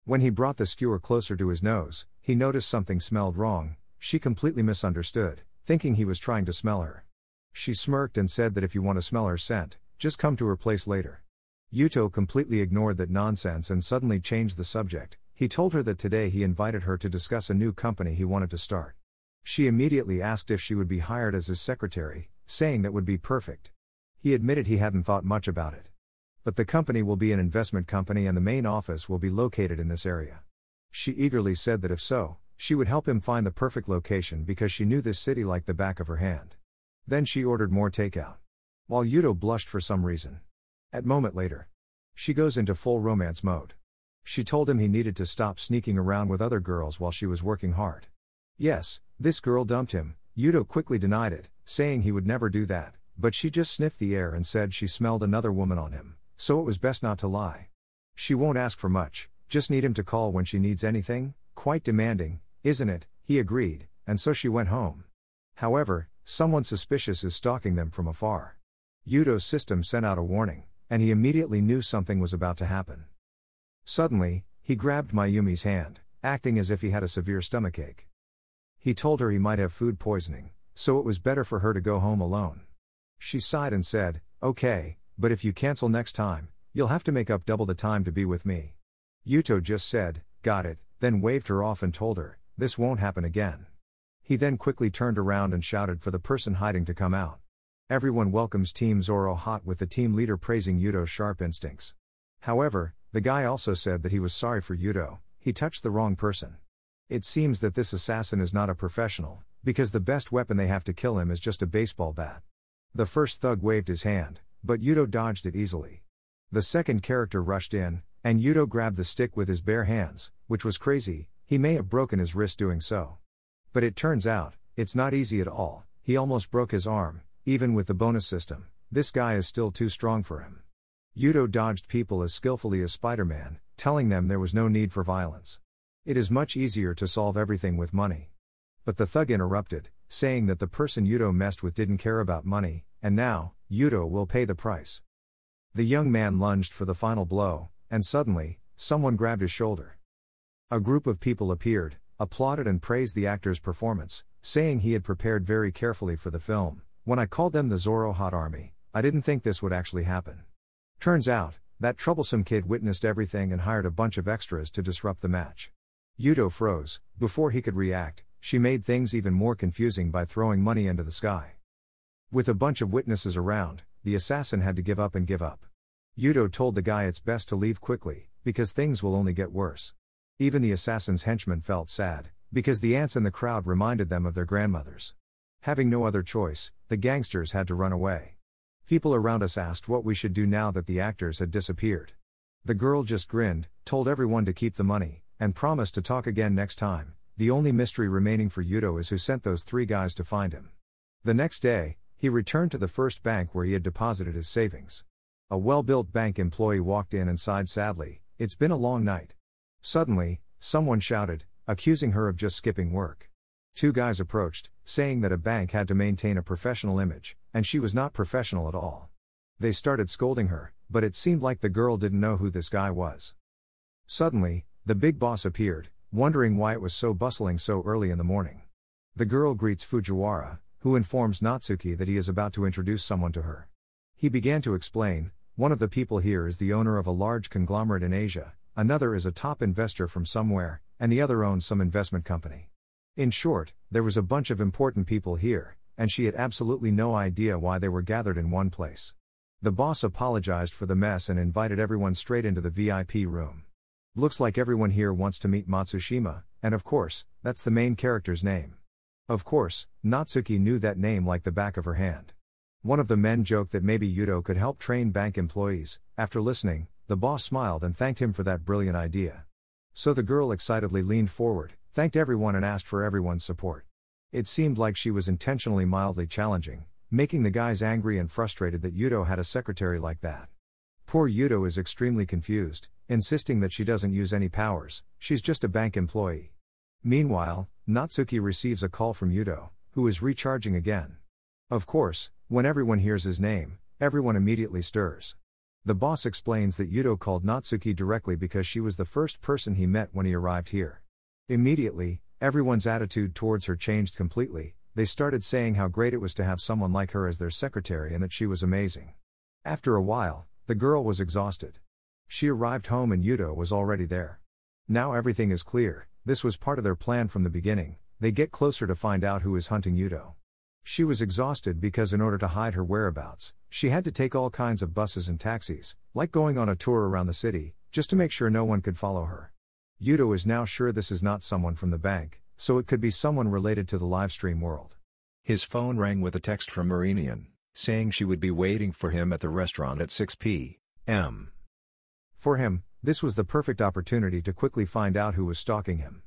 When he brought the skewer closer to his nose, he noticed something smelled wrong. She completely misunderstood, thinking he was trying to smell her. She smirked and said that if you want to smell her scent, just come to her place later. Yuto completely ignored that nonsense and suddenly changed the subject. He told her that today he invited her to discuss a new company he wanted to start. She immediately asked if she would be hired as his secretary, saying that would be perfect. He admitted he hadn't thought much about it. But the company will be an investment company and the main office will be located in this area. She eagerly said that if so, she would help him find the perfect location because she knew this city like the back of her hand. Then she ordered more takeout. While Yudo blushed for some reason. A moment later, she goes into full romance mode. She told him he needed to stop sneaking around with other girls while she was working hard. Yes, this girl dumped him. Yudo quickly denied it, saying he would never do that, but she just sniffed the air and said she smelled another woman on him, so it was best not to lie. She won't ask for much, just need him to call when she needs anything. Quite demanding, isn't it? He agreed, and so she went home. However, someone suspicious is stalking them from afar. Yudo's system sent out a warning, and he immediately knew something was about to happen. Suddenly, he grabbed Mayumi's hand, acting as if he had a severe stomachache. He told her he might have food poisoning, so it was better for her to go home alone. She sighed and said, "Okay, but if you cancel next time, you'll have to make up double the time to be with me." Yuto just said, "Got it," then waved her off and told her, "This won't happen again." He then quickly turned around and shouted for the person hiding to come out. Everyone welcomes Team Zoro hot with the team leader praising Yuto's sharp instincts. However, the guy also said that he was sorry for Yuto, he touched the wrong person. It seems that this assassin is not a professional, because the best weapon they have to kill him is just a baseball bat. The first thug waved his hand, but Yuto dodged it easily. The second character rushed in, and Yuto grabbed the stick with his bare hands, which was crazy, he may have broken his wrist doing so. But it turns out, it's not easy at all, he almost broke his arm, even with the bonus system, this guy is still too strong for him. Yuto dodged people as skillfully as Spider-Man, telling them there was no need for violence. It is much easier to solve everything with money. But the thug interrupted, saying that the person Yuto messed with didn't care about money, and now, Yuto will pay the price. The young man lunged for the final blow, and suddenly, someone grabbed his shoulder. A group of people appeared, applauded and praised the actor's performance, saying he had prepared very carefully for the film. "When I called them the Zoro Hot Army, I didn't think this would actually happen." Turns out, that troublesome kid witnessed everything and hired a bunch of extras to disrupt the match. Yuto froze. Before he could react, she made things even more confusing by throwing money into the sky. With a bunch of witnesses around, the assassin had to give up and give up. Yuto told the guy it's best to leave quickly, because things will only get worse. Even the assassin's henchmen felt sad, because the ants in the crowd reminded them of their grandmothers. Having no other choice, the gangsters had to run away. People around us asked what we should do now that the actors had disappeared. The girl just grinned, told everyone to keep the money, and promised to talk again next time. The only mystery remaining for Yuto is who sent those three guys to find him. The next day, he returned to the first bank where he had deposited his savings. A well-built bank employee walked in and sighed sadly, "It's been a long night." Suddenly, someone shouted, accusing her of just skipping work. Two guys approached, saying that a bank had to maintain a professional image, and she was not professional at all. They started scolding her, but it seemed like the girl didn't know who this guy was. Suddenly, the big boss appeared, wondering why it was so bustling so early in the morning. The girl greets Fujiwara, who informs Natsuki that he is about to introduce someone to her. He began to explain, "One of the people here is the owner of a large conglomerate in Asia, another is a top investor from somewhere, and the other owns some investment company." In short, there was a bunch of important people here, and she had absolutely no idea why they were gathered in one place. The boss apologized for the mess and invited everyone straight into the VIP room. Looks like everyone here wants to meet Matsushima, and of course, that's the main character's name. Of course, Natsuki knew that name like the back of her hand. One of the men joked that maybe Yuto could help train bank employees. After listening, the boss smiled and thanked him for that brilliant idea. So the girl excitedly leaned forward, thanked everyone and asked for everyone's support. It seemed like she was intentionally mildly challenging, making the guys angry and frustrated that Yuto had a secretary like that. Poor Yuto is extremely confused, insisting that she doesn't use any powers, she's just a bank employee. Meanwhile, Natsuki receives a call from Yuto, who is recharging again. Of course, when everyone hears his name, everyone immediately stirs. The boss explains that Yuto called Natsuki directly because she was the first person he met when he arrived here. Immediately, everyone's attitude towards her changed completely. They started saying how great it was to have someone like her as their secretary and that she was amazing. After a while, the girl was exhausted. She arrived home and Yuto was already there. Now everything is clear, this was part of their plan from the beginning. They get closer to find out who is hunting Yuto. She was exhausted because in order to hide her whereabouts, she had to take all kinds of buses and taxis, like going on a tour around the city, just to make sure no one could follow her. Yuto is now sure this is not someone from the bank, so it could be someone related to the livestream world. His phone rang with a text from Marinian, saying she would be waiting for him at the restaurant at 6 p.m. For him, this was the perfect opportunity to quickly find out who was stalking him.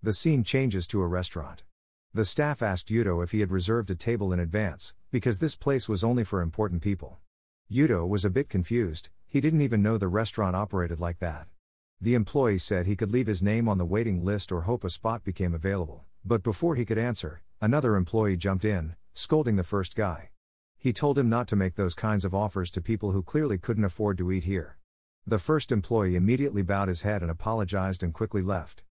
The scene changes to a restaurant. The staff asked Yuto if he had reserved a table in advance, because this place was only for important people. Yuto was a bit confused, he didn't even know the restaurant operated like that. The employee said he could leave his name on the waiting list or hope a spot became available, but before he could answer, another employee jumped in, scolding the first guy. He told him not to make those kinds of offers to people who clearly couldn't afford to eat here. The first employee immediately bowed his head and apologized and quickly left.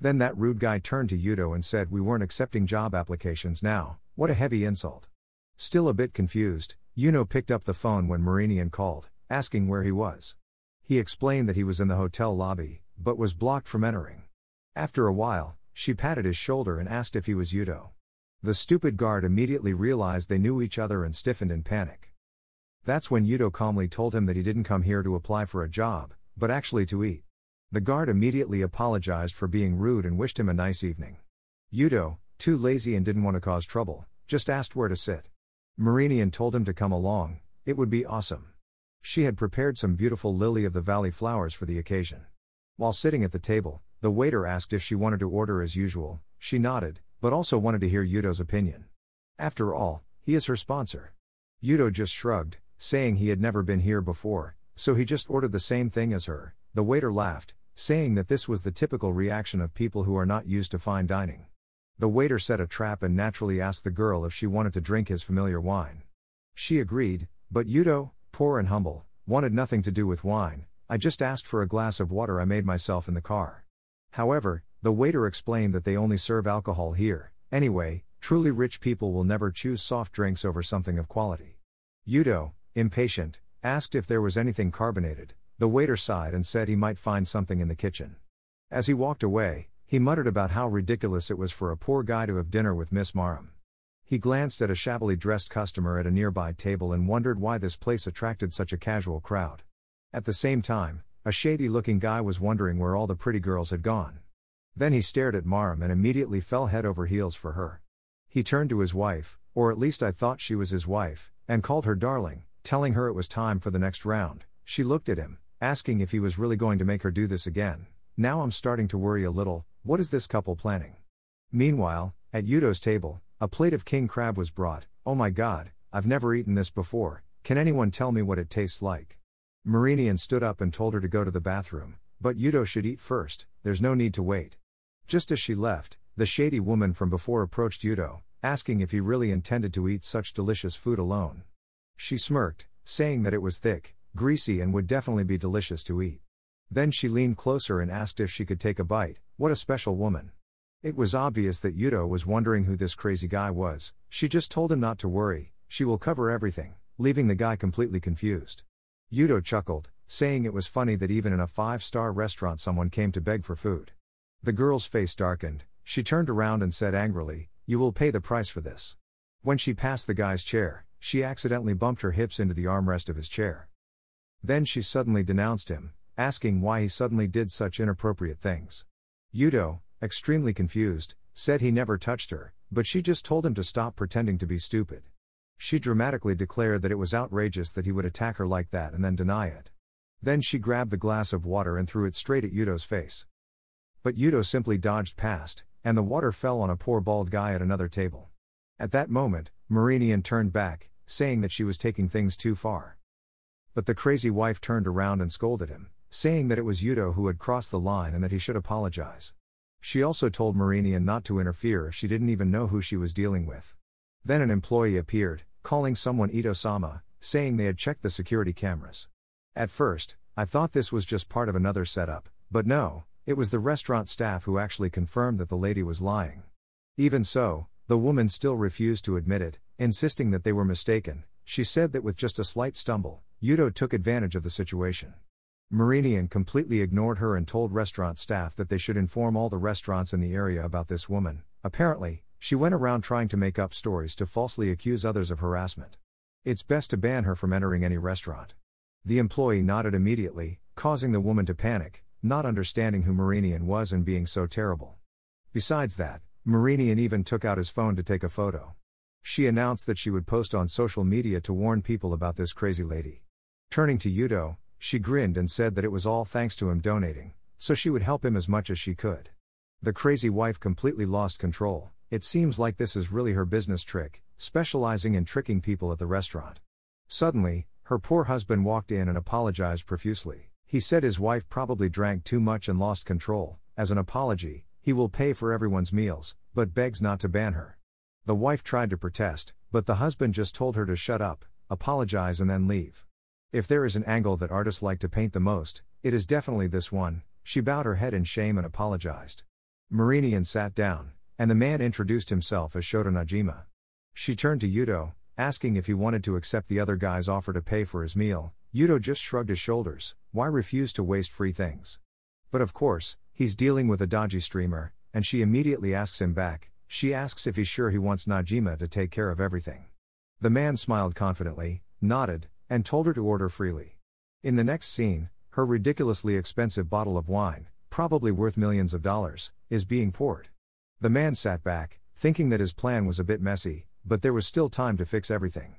Then that rude guy turned to Yudo and said we weren't accepting job applications now. What a heavy insult. Still a bit confused, Yuno picked up the phone when Marinian called, asking where he was. He explained that he was in the hotel lobby, but was blocked from entering. After a while, she patted his shoulder and asked if he was Yudo. The stupid guard immediately realized they knew each other and stiffened in panic. That's when Yudo calmly told him that he didn't come here to apply for a job, but actually to eat. The guard immediately apologized for being rude and wished him a nice evening. Yudo, too lazy and didn't want to cause trouble, just asked where to sit. Marinian told him to come along, it would be awesome. She had prepared some beautiful lily of the valley flowers for the occasion. While sitting at the table, the waiter asked if she wanted to order as usual. She nodded, but also wanted to hear Yudo's opinion. After all, he is her sponsor. Yudo just shrugged, saying he had never been here before, so he just ordered the same thing as her. The waiter laughed, saying that this was the typical reaction of people who are not used to fine dining. The waiter set a trap and naturally asked the girl if she wanted to drink his familiar wine. She agreed, but Yudo, poor and humble, wanted nothing to do with wine. I just asked for a glass of water I made myself in the car. However, the waiter explained that they only serve alcohol here. Anyway, truly rich people will never choose soft drinks over something of quality. Yudo, impatient, asked if there was anything carbonated. The waiter sighed and said he might find something in the kitchen. As he walked away, he muttered about how ridiculous it was for a poor guy to have dinner with Miss Maram. He glanced at a shabbily dressed customer at a nearby table and wondered why this place attracted such a casual crowd. At the same time, a shady-looking guy was wondering where all the pretty girls had gone. Then he stared at Maram and immediately fell head over heels for her. He turned to his wife, or at least I thought she was his wife, and called her darling, telling her it was time for the next round. She looked at him, asking if he was really going to make her do this again. Now I'm starting to worry a little. What is this couple planning? Meanwhile, at Yudo's table, a plate of king crab was brought. Oh my god, I've never eaten this before. Can anyone tell me what it tastes like? Marinian stood up and told her to go to the bathroom, but Yudo should eat first, there's no need to wait. Just as she left, the shady woman from before approached Yudo, asking if he really intended to eat such delicious food alone. She smirked, saying that it was thick, greasy and would definitely be delicious to eat. Then she leaned closer and asked if she could take a bite. What a special woman. It was obvious that Yudo was wondering who this crazy guy was. She just told him not to worry, she will cover everything, leaving the guy completely confused. Yudo chuckled, saying it was funny that even in a 5-star restaurant someone came to beg for food. The girl's face darkened, she turned around and said angrily, "You will pay the price for this." When she passed the guy's chair, she accidentally bumped her hips into the armrest of his chair. Then she suddenly denounced him, asking why he suddenly did such inappropriate things. Yudo, extremely confused, said he never touched her, but she just told him to stop pretending to be stupid. She dramatically declared that it was outrageous that he would attack her like that and then deny it. Then she grabbed the glass of water and threw it straight at Yudo's face. But Yudo simply dodged past, and the water fell on a poor bald guy at another table. At that moment, Marinian turned back, saying that she was taking things too far. But the crazy wife turned around and scolded him, saying that it was Yudo who had crossed the line and that he should apologize. She also told Marinian not to interfere if she didn't even know who she was dealing with. Then an employee appeared, calling someone Ito-sama, saying they had checked the security cameras. At first, I thought this was just part of another setup, but no, it was the restaurant staff who actually confirmed that the lady was lying. Even so, the woman still refused to admit it, insisting that they were mistaken. She said that with just a slight stumble, Yudo took advantage of the situation. Marinian completely ignored her and told restaurant staff that they should inform all the restaurants in the area about this woman. Apparently, she went around trying to make up stories to falsely accuse others of harassment. It's best to ban her from entering any restaurant. The employee nodded immediately, causing the woman to panic, not understanding who Marinian was and being so terrible. Besides that, Marinian even took out his phone to take a photo. She announced that she would post on social media to warn people about this crazy lady. Turning to Yudo, she grinned and said that it was all thanks to him donating, so she would help him as much as she could. The crazy wife completely lost control. It seems like this is really her business trick, specializing in tricking people at the restaurant. Suddenly, her poor husband walked in and apologized profusely. He said his wife probably drank too much and lost control. As an apology, he will pay for everyone's meals, but begs not to ban her. The wife tried to protest, but the husband just told her to shut up, apologize and then leave. If there is an angle that artists like to paint the most, it is definitely this one. She bowed her head in shame and apologized. Marinian sat down, and the man introduced himself as Shota Najima. She turned to Yuto, asking if he wanted to accept the other guy's offer to pay for his meal. Yuto just shrugged his shoulders. Why refuse to waste free things? But of course, he's dealing with a dodgy streamer, and she immediately asks him back. She asks if he's sure he wants Najima to take care of everything. The man smiled confidently, nodded, and told her to order freely. In the next scene, her ridiculously expensive bottle of wine, probably worth millions of dollars, is being poured. The man sat back, thinking that his plan was a bit messy, but there was still time to fix everything.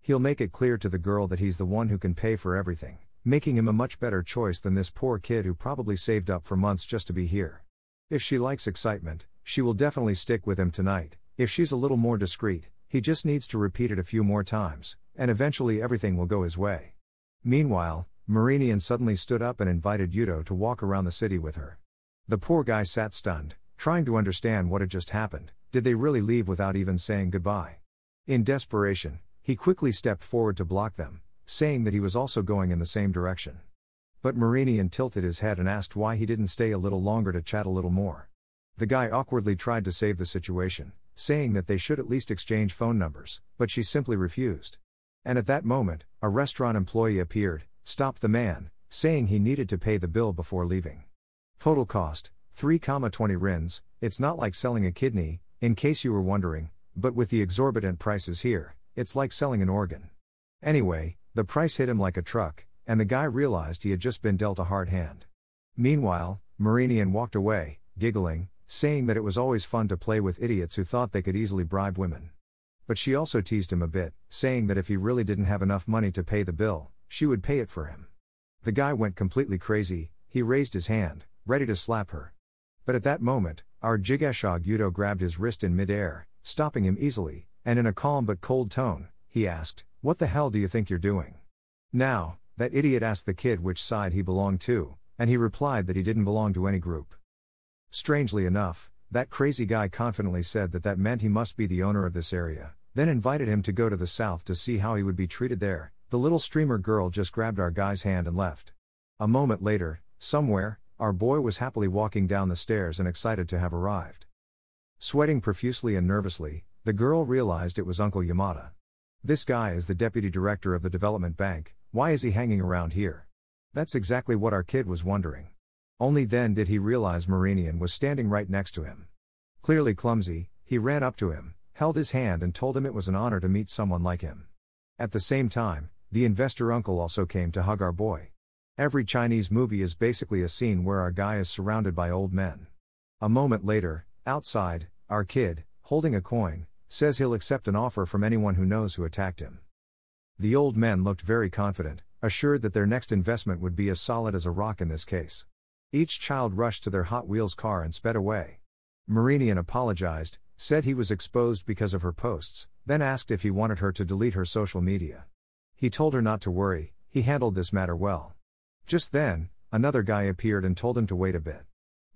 He'll make it clear to the girl that he's the one who can pay for everything, making him a much better choice than this poor kid who probably saved up for months just to be here. If she likes excitement, she will definitely stick with him tonight. If she's a little more discreet, he just needs to repeat it a few more times, and eventually everything will go his way. Meanwhile, Marinian suddenly stood up and invited Yuto to walk around the city with her. The poor guy sat stunned, trying to understand what had just happened. Did they really leave without even saying goodbye? In desperation, he quickly stepped forward to block them, saying that he was also going in the same direction. But Marinian tilted his head and asked why he didn't stay a little longer to chat a little more. The guy awkwardly tried to save the situation, saying that they should at least exchange phone numbers, but she simply refused. And at that moment, a restaurant employee appeared, stopped the man, saying he needed to pay the bill before leaving. Total cost, 3,20 rins. It's not like selling a kidney, in case you were wondering, but with the exorbitant prices here, it's like selling an organ. Anyway, the price hit him like a truck, and the guy realized he had just been dealt a hard hand. Meanwhile, Marinian walked away, giggling, saying that it was always fun to play with idiots who thought they could easily bribe women. But she also teased him a bit, saying that if he really didn't have enough money to pay the bill, she would pay it for him. The guy went completely crazy. He raised his hand, ready to slap her. But at that moment, our Jigashog Yuto grabbed his wrist in mid-air, stopping him easily, and in a calm but cold tone, he asked, "What the hell do you think you're doing?" Now, that idiot asked the kid which side he belonged to, and he replied that he didn't belong to any group. Strangely enough, that crazy guy confidently said that that meant he must be the owner of this area, then invited him to go to the south to see how he would be treated there. The little streamer girl just grabbed our guy's hand and left. A moment later, somewhere, our boy was happily walking down the stairs and excited to have arrived. Sweating profusely and nervously, the girl realized it was Uncle Yamada. This guy is the deputy director of the development bank. Why is he hanging around here? That's exactly what our kid was wondering. Only then did he realize Marinian was standing right next to him. Clearly clumsy, he ran up to him, held his hand and told him it was an honor to meet someone like him. At the same time, the investor uncle also came to hug our boy. Every Chinese movie is basically a scene where our guy is surrounded by old men. A moment later, outside, our kid, holding a coin, says he'll accept an offer from anyone who knows who attacked him. The old men looked very confident, assured that their next investment would be as solid as a rock in this case. Each child rushed to their Hot Wheels car and sped away. Marinian apologized, said he was exposed because of her posts, then asked if he wanted her to delete her social media. He told her not to worry, he handled this matter well. Just then, another guy appeared and told him to wait a bit.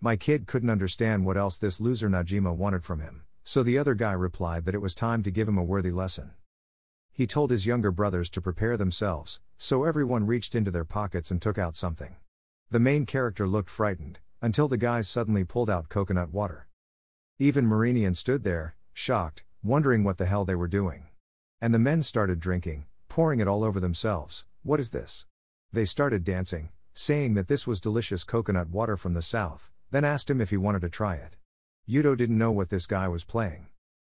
My kid couldn't understand what else this loser Najima wanted from him, so the other guy replied that it was time to give him a worthy lesson. He told his younger brothers to prepare themselves, so everyone reached into their pockets and took out something. The main character looked frightened, until the guys suddenly pulled out coconut water. Even Marinian stood there, shocked, wondering what the hell they were doing. And the men started drinking, pouring it all over themselves. What is this? They started dancing, saying that this was delicious coconut water from the south, then asked him if he wanted to try it. Yuto didn't know what this guy was playing.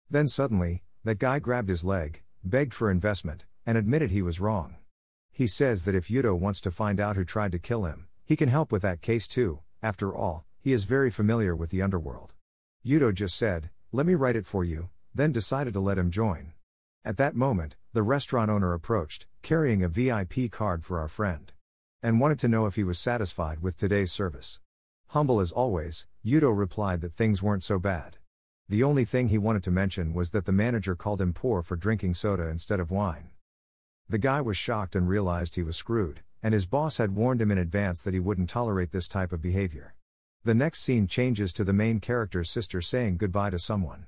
Then suddenly, that guy grabbed his leg, begged for investment, and admitted he was wrong. He says that if Yuto wants to find out who tried to kill him, he can help with that case too. After all, he is very familiar with the underworld. Yuto just said, "Let me write it for you," then decided to let him join. At that moment, the restaurant owner approached, carrying a VIP card for our friend, and wanted to know if he was satisfied with today's service. Humble as always, Yuto replied that things weren't so bad. The only thing he wanted to mention was that the manager called him poor for drinking soda instead of wine. The guy was shocked and realized he was screwed, and his boss had warned him in advance that he wouldn't tolerate this type of behavior. The next scene changes to the main character's sister saying goodbye to someone.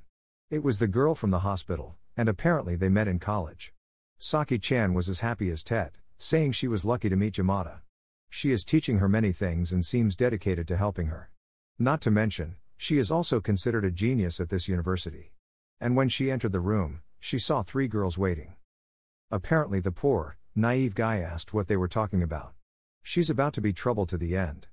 It was the girl from the hospital, and apparently they met in college. Saki-chan was as happy as Tet, saying she was lucky to meet Yamada. She is teaching her many things and seems dedicated to helping her. Not to mention, She is also considered a genius at this university. And when she entered the room, she saw 3 girls waiting. Apparently the poor, naive guy asked what they were talking about. She's about to be trouble to the end.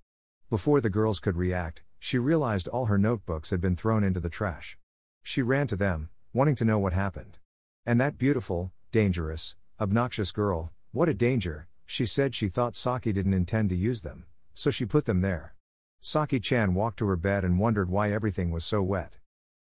Before the girls could react, she realized all her notebooks had been thrown into the trash. She ran to them, wanting to know what happened. And that beautiful, dangerous, obnoxious girl, what a danger, she said she thought Saki didn't intend to use them, so she put them there. Saki-chan walked to her bed and wondered why everything was so wet.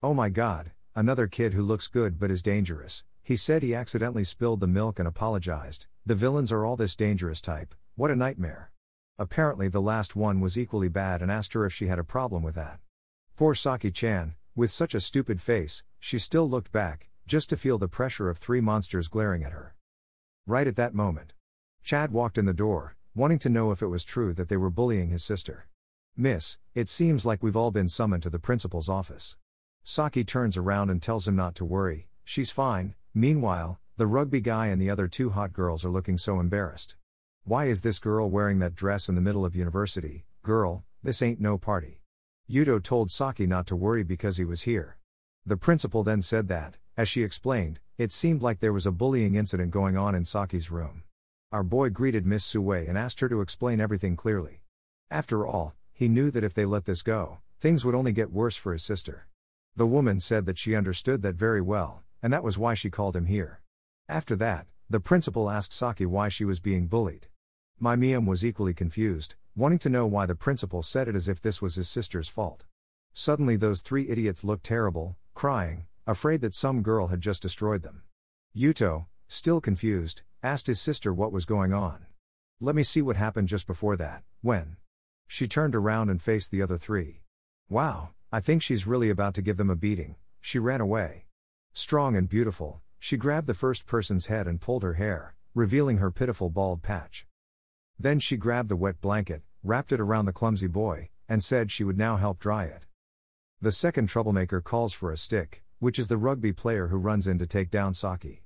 Oh my god, another kid who looks good but is dangerous. He said he accidentally spilled the milk and apologized. The villains are all this dangerous type, what a nightmare. Apparently the last one was equally bad and asked her if she had a problem with that. Poor Saki-chan, with such a stupid face, she still looked back, just to feel the pressure of 3 monsters glaring at her. Right at that moment, Chad walked in the door, wanting to know if it was true that they were bullying his sister. Miss, it seems like we've all been summoned to the principal's office. Saki turns around and tells him not to worry, she's fine. Meanwhile, the rugby guy and the other 2 hot girls are looking so embarrassed. Why is this girl wearing that dress in the middle of university? Girl, this ain't no party. Yuto told Saki not to worry because he was here. The principal then said that, as she explained, it seemed like there was a bullying incident going on in Saki's room. Our boy greeted Miss Sue and asked her to explain everything clearly. After all, he knew that if they let this go, things would only get worse for his sister. The woman said that she understood that very well, and that was why she called him here. After that, the principal asked Saki why she was being bullied. Mimiam was equally confused, wanting to know why the principal said it as if this was his sister's fault. Suddenly those 3 idiots looked terrible, crying, afraid that some girl had just destroyed them. Yuto, still confused, asked his sister what was going on. Let me see what happened just before that, when. She turned around and faced the other 3. Wow, I think she's really about to give them a beating. She ran away. Strong and beautiful, she grabbed the first person's head and pulled her hair, revealing her pitiful bald patch. Then she grabbed the wet blanket, wrapped it around the clumsy boy, and said she would now help dry it. The second troublemaker calls for a stick, which is the rugby player who runs in to take down Saki.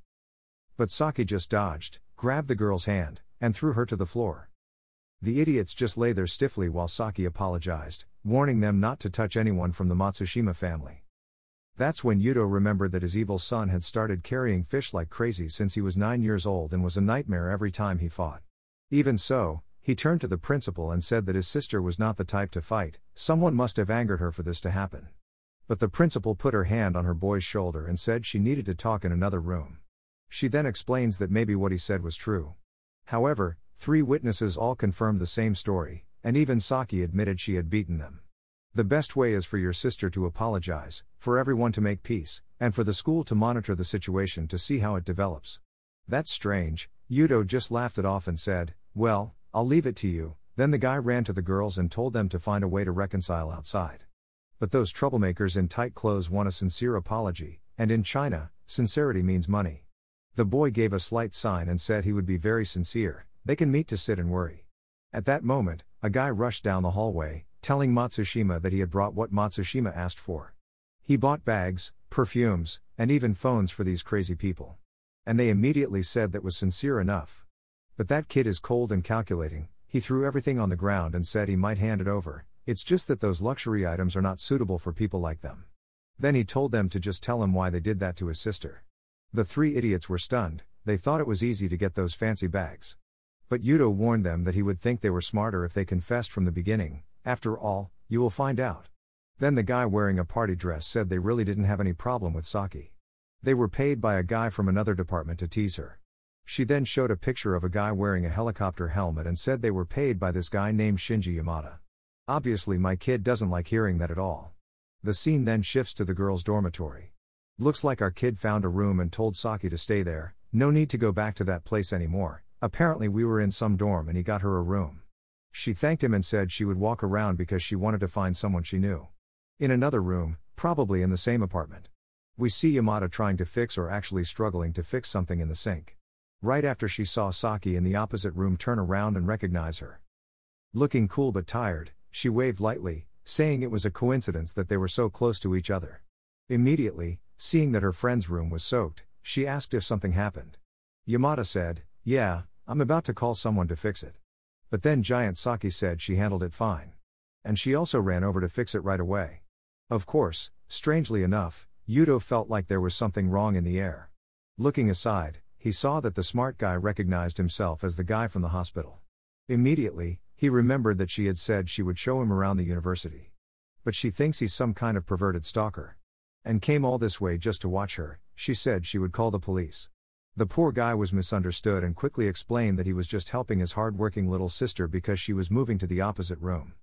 But Saki just dodged, grabbed the girl's hand, and threw her to the floor. The idiots just lay there stiffly while Saki apologized, warning them not to touch anyone from the Matsushima family. That's when Yuto remembered that his evil son had started carrying fish like crazy since he was 9 years old and was a nightmare every time he fought. Even so, he turned to the principal and said that his sister was not the type to fight, someone must have angered her for this to happen. But the principal put her hand on her boy's shoulder and said she needed to talk in another room. She then explains that maybe what he said was true. However, 3 witnesses all confirmed the same story, and even Saki admitted she had beaten them. The best way is for your sister to apologize, for everyone to make peace, and for the school to monitor the situation to see how it develops. That's strange, Yuto just laughed it off and said, well, I'll leave it to you. Then the guy ran to the girls and told them to find a way to reconcile outside. But those troublemakers in tight clothes want a sincere apology, and in China, sincerity means money. The boy gave a slight sign and said he would be very sincere. They can meet to sit and worry. At that moment, a guy rushed down the hallway, telling Matsushima that he had brought what Matsushima asked for. He bought bags, perfumes, and even phones for these crazy people. And they immediately said that was sincere enough. But that kid is cold and calculating. He threw everything on the ground and said he might hand it over. It's just that those luxury items are not suitable for people like them. Then he told them to just tell him why they did that to his sister. The 3 idiots were stunned. They thought it was easy to get those fancy bags. But Yuto warned them that he would think they were smarter if they confessed from the beginning. After all, you will find out. Then the guy wearing a party dress said they really didn't have any problem with Saki. They were paid by a guy from another department to tease her. She then showed a picture of a guy wearing a helicopter helmet and said they were paid by this guy named Shinji Yamada. Obviously my kid doesn't like hearing that at all. The scene then shifts to the girls' dormitory. Looks like our kid found a room and told Saki to stay there, no need to go back to that place anymore. Apparently we were in some dorm and he got her a room. She thanked him and said she would walk around because she wanted to find someone she knew. In another room, probably in the same apartment, we see Yamada trying to fix or actually struggling to fix something in the sink. Right after she saw Saki in the opposite room turn around and recognize her. Looking cool but tired, she waved lightly, saying it was a coincidence that they were so close to each other. Immediately, seeing that her friend's room was soaked, she asked if something happened. Yamada said, yeah, I'm about to call someone to fix it. But then Giant Saki said she handled it fine. And she also ran over to fix it right away. Of course, strangely enough, Yuto felt like there was something wrong in the air. Looking aside, he saw that the smart guy recognized himself as the guy from the hospital. Immediately, he remembered that she had said she would show him around the university. But she thinks he's some kind of perverted stalker. And came all this way just to watch her. She said she would call the police. The poor guy was misunderstood and quickly explained that he was just helping his hard-working little sister because she was moving to the opposite room.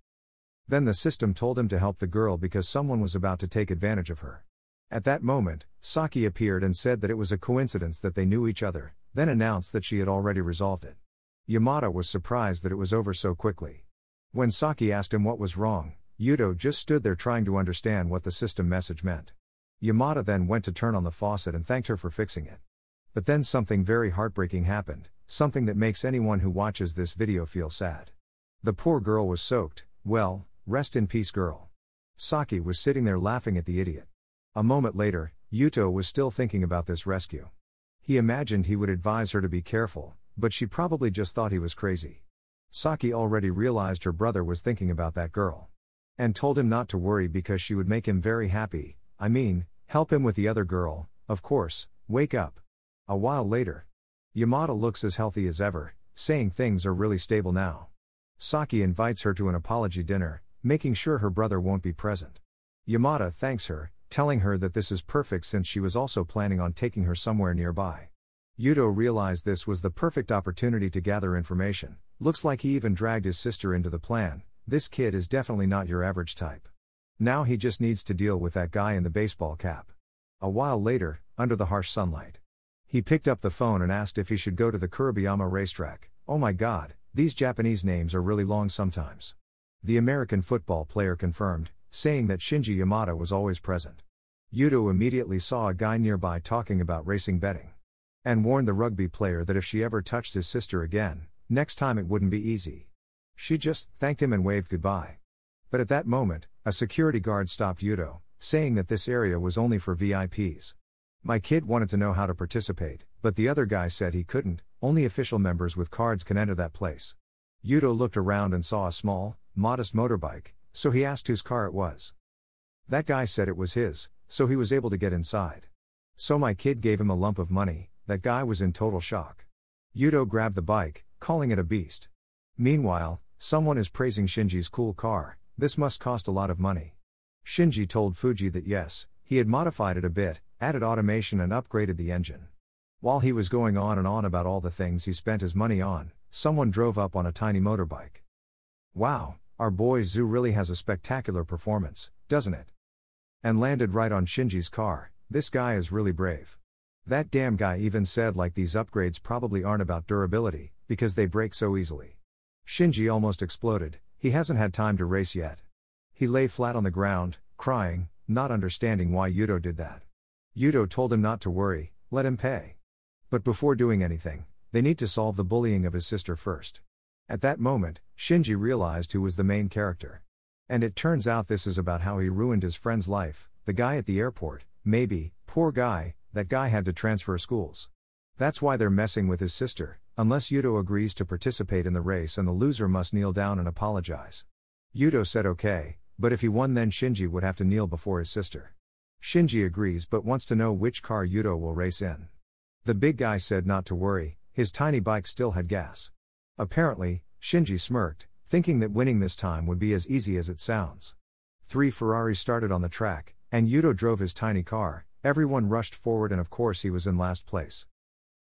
Then the system told him to help the girl because someone was about to take advantage of her. At that moment, Saki appeared and said that it was a coincidence that they knew each other, then announced that she had already resolved it. Yamada was surprised that it was over so quickly. When Saki asked him what was wrong, Yuto just stood there trying to understand what the system message meant. Yamada then went to turn on the faucet and thanked her for fixing it. But then something very heartbreaking happened, something that makes anyone who watches this video feel sad. The poor girl was soaked. Well, rest in peace, girl. Saki was sitting there laughing at the idiot. A moment later, Yuto was still thinking about this rescue. He imagined he would advise her to be careful, but she probably just thought he was crazy. Saki already realized her brother was thinking about that girl. And told him not to worry because she would make him very happy, help him with the other girl, of course, wake up. A while later. Yamada looks as healthy as ever, saying things are really stable now. Saki invites her to an apology dinner, making sure her brother won't be present. Yamada thanks her, telling her that this is perfect since she was also planning on taking her somewhere nearby. Yuto realized this was the perfect opportunity to gather information. Looks like he even dragged his sister into the plan. This kid is definitely not your average type. Now he just needs to deal with that guy in the baseball cap. A while later, under the harsh sunlight. He picked up the phone and asked if he should go to the Kurobiyama racetrack. Oh my god, these Japanese names are really long sometimes. The American football player confirmed, saying that Shinji Yamada was always present. Yuto immediately saw a guy nearby talking about racing betting. And warned the rugby player that if she ever touched his sister again, next time it wouldn't be easy. She just thanked him and waved goodbye. But at that moment, a security guard stopped Yuto, saying that this area was only for VIPs. My kid wanted to know how to participate, but the other guy said he couldn't, only official members with cards can enter that place. Yuto looked around and saw a small, modest motorbike, so he asked whose car it was. That guy said it was his, so he was able to get inside. So my kid gave him a lump of money. That guy was in total shock. Yuto grabbed the bike, calling it a beast. Meanwhile, someone is praising Shinji's cool car. This must cost a lot of money. Shinji told Fuji that yes, he had modified it a bit, added automation and upgraded the engine. While he was going on and on about all the things he spent his money on, someone drove up on a tiny motorbike. Wow, our boy Zu really has a spectacular performance, doesn't it? And landed right on Shinji's car. This guy is really brave. That damn guy even said like these upgrades probably aren't about durability, because they break so easily. Shinji almost exploded. He hasn't had time to race yet. He lay flat on the ground, crying, not understanding why Yuto did that. Yuto told him not to worry, let him pay. But before doing anything, they need to solve the bullying of his sister first. At that moment, Shinji realized who was the main character. And it turns out this is about how he ruined his friend's life, the guy at the airport. Maybe, poor guy, that guy had to transfer schools. That's why they're messing with his sister, unless Yuto agrees to participate in the race and the loser must kneel down and apologize. Yuto said okay, but if he won then Shinji would have to kneel before his sister. Shinji agrees but wants to know which car Yuto will race in. The big guy said not to worry, his tiny bike still had gas. Apparently, Shinji smirked, thinking that winning this time would be as easy as it sounds. 3 Ferraris started on the track, and Yuto drove his tiny car. Everyone rushed forward and of course he was in last place.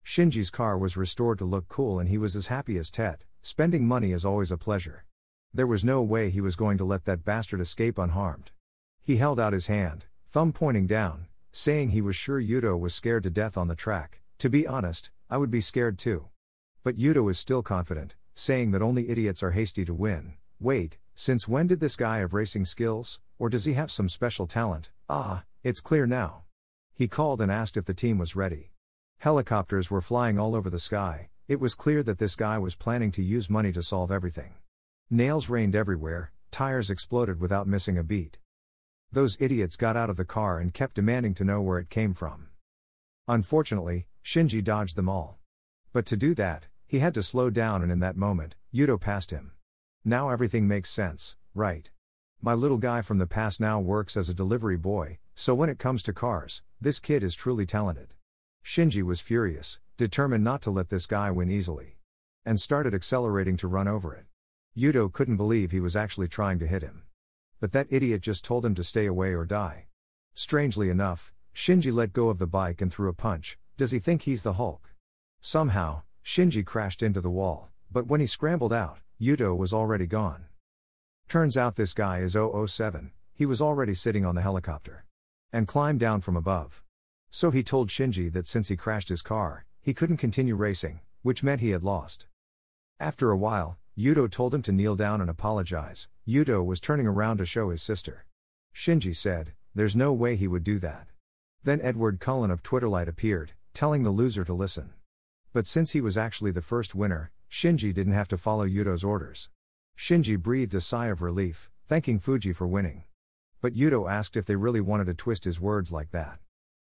Shinji's car was restored to look cool and he was as happy as Tet. Spending money is always a pleasure. There was no way he was going to let that bastard escape unharmed. He held out his hand, thumb pointing down, saying he was sure Yuto was scared to death on the track. To be honest, I would be scared too. But Yuto is still confident, saying that only idiots are hasty to win. Wait, since when did this guy have racing skills, or does he have some special talent? It's clear now. He called and asked if the team was ready. Helicopters were flying all over the sky. It was clear that this guy was planning to use money to solve everything. Nails rained everywhere, tires exploded without missing a beat. Those idiots got out of the car and kept demanding to know where it came from. Unfortunately, Shinji dodged them all. But to do that, he had to slow down and in that moment, Yuto passed him. Now everything makes sense, right? My little guy from the past now works as a delivery boy, so when it comes to cars, this kid is truly talented. Shinji was furious, determined not to let this guy win easily. And started accelerating to run over it. Yuto couldn't believe he was actually trying to hit him. But that idiot just told him to stay away or die. Strangely enough, Shinji let go of the bike and threw a punch. Does he think he's the Hulk? Somehow, Shinji crashed into the wall, but when he scrambled out, Yuto was already gone. Turns out this guy is 007, he was already sitting on the helicopter. And climbed down from above. So he told Shinji that since he crashed his car, he couldn't continue racing, which meant he had lost. After a while, Yuto told him to kneel down and apologize. Yuto was turning around to show his sister. Shinji said, there's no way he would do that. Then Edward Cullen of Twitterlight appeared, telling the loser to listen. But since he was actually the first winner, Shinji didn't have to follow Yuto's orders. Shinji breathed a sigh of relief, thanking Fuji for winning. But Yuto asked if they really wanted to twist his words like that.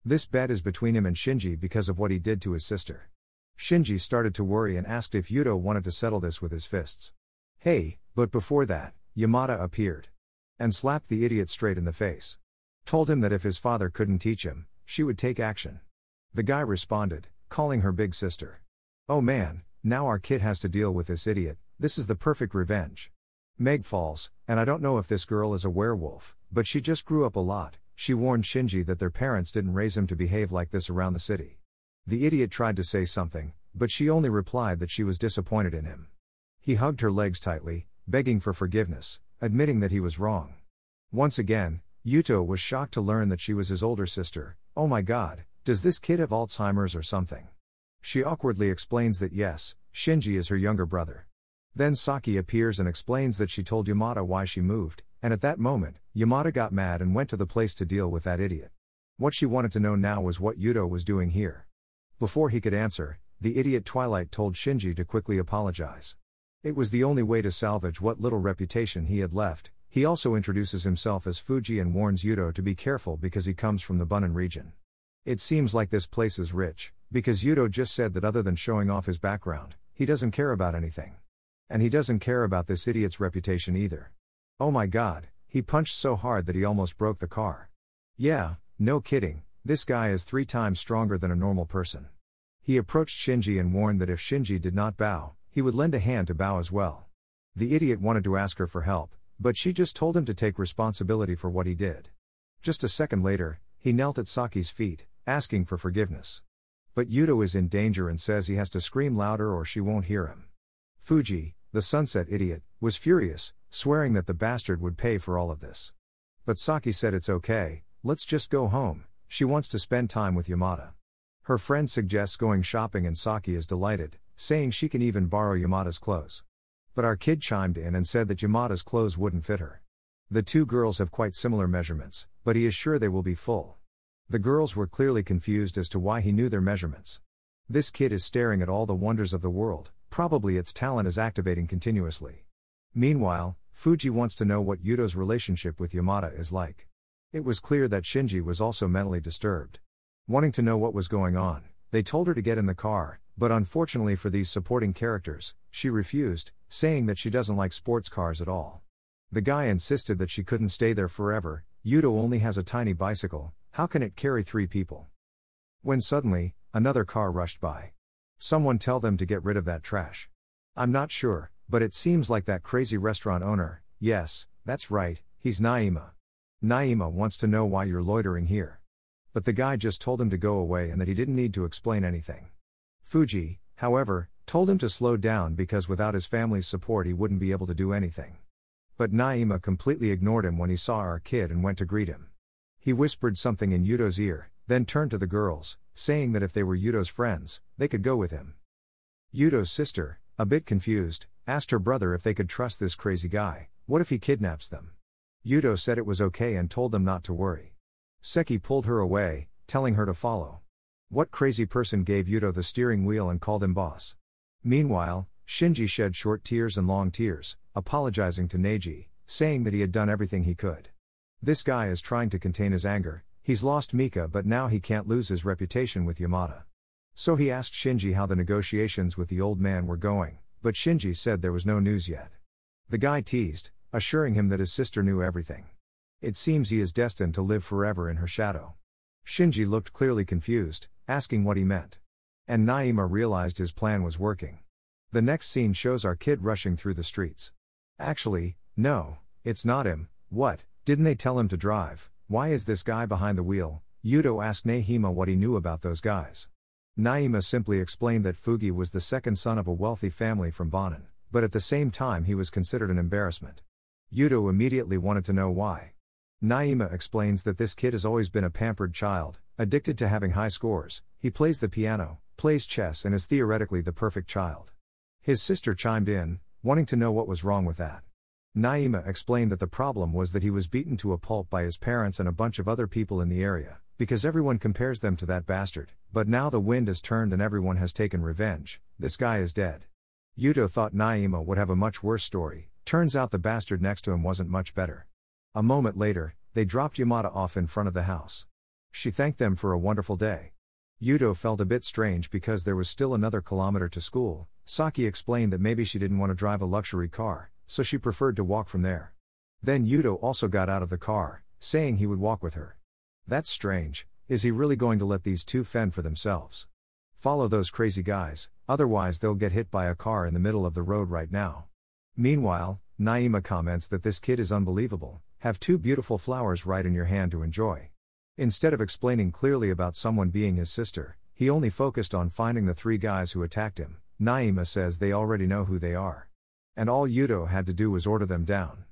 This bet is between him and Shinji because of what he did to his sister. Shinji started to worry and asked if Yuto wanted to settle this with his fists. Hey, but before that, Yamada appeared. And slapped the idiot straight in the face. Told him that if his father couldn't teach him, she would take action. The guy responded, calling her big sister. Oh man, now our kid has to deal with this idiot, this is the perfect revenge. Meg falls, and I don't know if this girl is a werewolf, but she just grew up a lot. She warned Shinji that their parents didn't raise him to behave like this around the city. The idiot tried to say something, but she only replied that she was disappointed in him. He hugged her legs tightly, begging for forgiveness, admitting that he was wrong. Once again, Yuto was shocked to learn that she was his older sister. Oh my god, does this kid have Alzheimer's or something? She awkwardly explains that yes, Shinji is her younger brother. Then Saki appears and explains that she told Yamada why she moved, and at that moment, Yamada got mad and went to the place to deal with that idiot. What she wanted to know now was what Yuto was doing here. Before he could answer, the idiot Twilight told Shinji to quickly apologize. It was the only way to salvage what little reputation he had left. He also introduces himself as Fuji and warns Yuto to be careful because he comes from the Bunnan region. It seems like this place is rich, because Yuto just said that other than showing off his background, he doesn't care about anything. And he doesn't care about this idiot's reputation either. Oh my god, he punched so hard that he almost broke the car. Yeah, no kidding, this guy is 3 times stronger than a normal person. He approached Shinji and warned that if Shinji did not bow, he would lend a hand to bow as well. The idiot wanted to ask her for help, but she just told him to take responsibility for what he did. Just a second later, he knelt at Saki's feet, asking for forgiveness. But Yuto is in danger and says he has to scream louder or she won't hear him. Fuji, the sunset idiot, was furious, swearing that the bastard would pay for all of this. But Saki said it's okay, let's just go home, she wants to spend time with Yamada. Her friend suggests going shopping and Saki is delighted, saying she can even borrow Yamada's clothes. But our kid chimed in and said that Yamada's clothes wouldn't fit her. The two girls have quite similar measurements, but he is sure they will be full. The girls were clearly confused as to why he knew their measurements. This kid is staring at all the wonders of the world, probably its talent is activating continuously. Meanwhile, Fuji wants to know what Yuto's relationship with Yamada is like. It was clear that Shinji was also mentally disturbed. Wanting to know what was going on, they told her to get in the car, but unfortunately for these supporting characters, she refused, saying that she doesn't like sports cars at all. The guy insisted that she couldn't stay there forever. Yuto only has a tiny bicycle, how can it carry 3 people? When suddenly, another car rushed by. Someone tell them to get rid of that trash. I'm not sure, but it seems like that crazy restaurant owner. Yes, that's right, he's Naima. Naima wants to know why you're loitering here. But the guy just told him to go away and that he didn't need to explain anything. Fuji, however, told him to slow down because without his family's support he wouldn't be able to do anything. But Naima completely ignored him when he saw our kid and went to greet him. He whispered something in Yuto's ear, then turned to the girls, saying that if they were Yuto's friends, they could go with him. Yuto's sister, a bit confused, asked her brother if they could trust this crazy guy. What if he kidnaps them? Yuto said it was okay and told them not to worry. Seki pulled her away, telling her to follow. What crazy person gave Yuto the steering wheel and called him boss? Meanwhile, Shinji shed short tears and long tears, apologizing to Neji, saying that he had done everything he could. This guy is trying to contain his anger. He's lost Mika but now he can't lose his reputation with Yamada. So he asked Shinji how the negotiations with the old man were going, but Shinji said there was no news yet. The guy teased, assuring him that his sister knew everything. It seems he is destined to live forever in her shadow. Shinji looked clearly confused, asking what he meant. And Naima realized his plan was working. The next scene shows our kid rushing through the streets. Actually, no, it's not him. What, didn't they tell him to drive? Why is this guy behind the wheel? Yuto asked Nahima what he knew about those guys. Naima simply explained that Fugi was the second son of a wealthy family from Bonin, but at the same time he was considered an embarrassment. Yuto immediately wanted to know why. Naima explains that this kid has always been a pampered child, addicted to having high scores. He plays the piano, plays chess, and is theoretically the perfect child. His sister chimed in, wanting to know what was wrong with that. Naima explained that the problem was that he was beaten to a pulp by his parents and a bunch of other people in the area, because everyone compares them to that bastard, but now the wind has turned and everyone has taken revenge. This guy is dead. Yuto thought Naima would have a much worse story. Turns out the bastard next to him wasn't much better. A moment later, they dropped Yamada off in front of the house. She thanked them for a wonderful day. Yuto felt a bit strange because there was still another kilometer to school. Saki explained that maybe she didn't want to drive a luxury car, so she preferred to walk from there. Then Yuto also got out of the car, saying he would walk with her. That's strange. Is he really going to let these two fend for themselves? Follow those crazy guys, otherwise they'll get hit by a car in the middle of the road right now. Meanwhile, Naima comments that this kid is unbelievable. Have two beautiful flowers right in your hand to enjoy. Instead of explaining clearly about someone being his sister, he only focused on finding the three guys who attacked him. Naima says they already know who they are. And all Yuto had to do was order them down.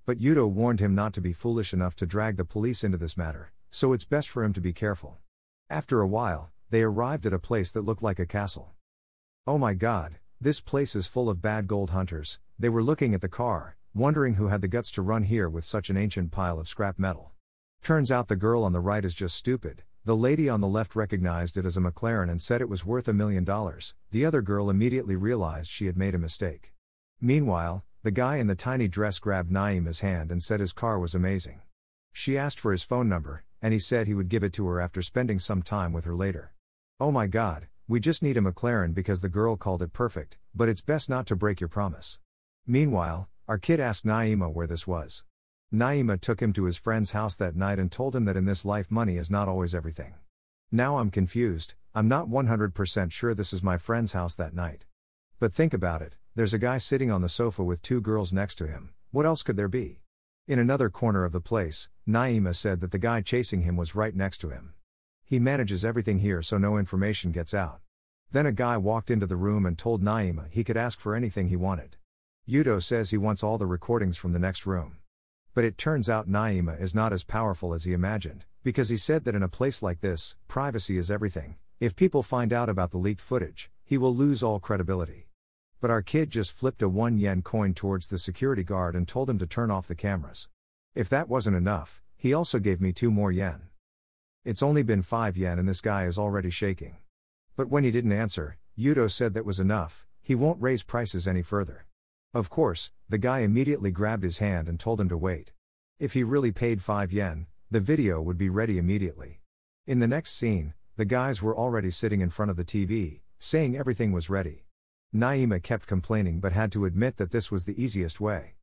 But Yuto warned him not to be foolish enough to drag the police into this matter, so it's best for him to be careful. After a while, they arrived at a place that looked like a castle. Oh my god, this place is full of bad gold hunters. They were looking at the car, wondering who had the guts to run here with such an ancient pile of scrap metal. Turns out the girl on the right is just stupid. The lady on the left recognized it as a McLaren and said it was worth $1 million. The other girl immediately realized she had made a mistake. Meanwhile, the guy in the tiny dress grabbed Naima's hand and said his car was amazing. She asked for his phone number, and he said he would give it to her after spending some time with her later. Oh my god, we just need a McLaren because the girl called it perfect, but it's best not to break your promise. Meanwhile, our kid asked Naima where this was. Naima took him to his friend's house that night and told him that in this life money is not always everything. Now I'm confused, I'm not 100% sure this is my friend's house that night. But think about it, there's a guy sitting on the sofa with two girls next to him, what else could there be? In another corner of the place, Naima said that the guy chasing him was right next to him. He manages everything here so no information gets out. Then a guy walked into the room and told Naima he could ask for anything he wanted. Yuto says he wants all the recordings from the next room. But it turns out Naima is not as powerful as he imagined, because he said that in a place like this, privacy is everything. If people find out about the leaked footage, he will lose all credibility. But our kid just flipped a 1 yen coin towards the security guard and told him to turn off the cameras. If that wasn't enough, he also gave me 2 more yen. It's only been 5 yen and this guy is already shaking. But when he didn't answer, Yuto said that was enough, he won't raise prices any further. Of course, the guy immediately grabbed his hand and told him to wait. If he really paid 5 yen, the video would be ready immediately. In the next scene, the guys were already sitting in front of the TV, saying everything was ready. Naima kept complaining but had to admit that this was the easiest way.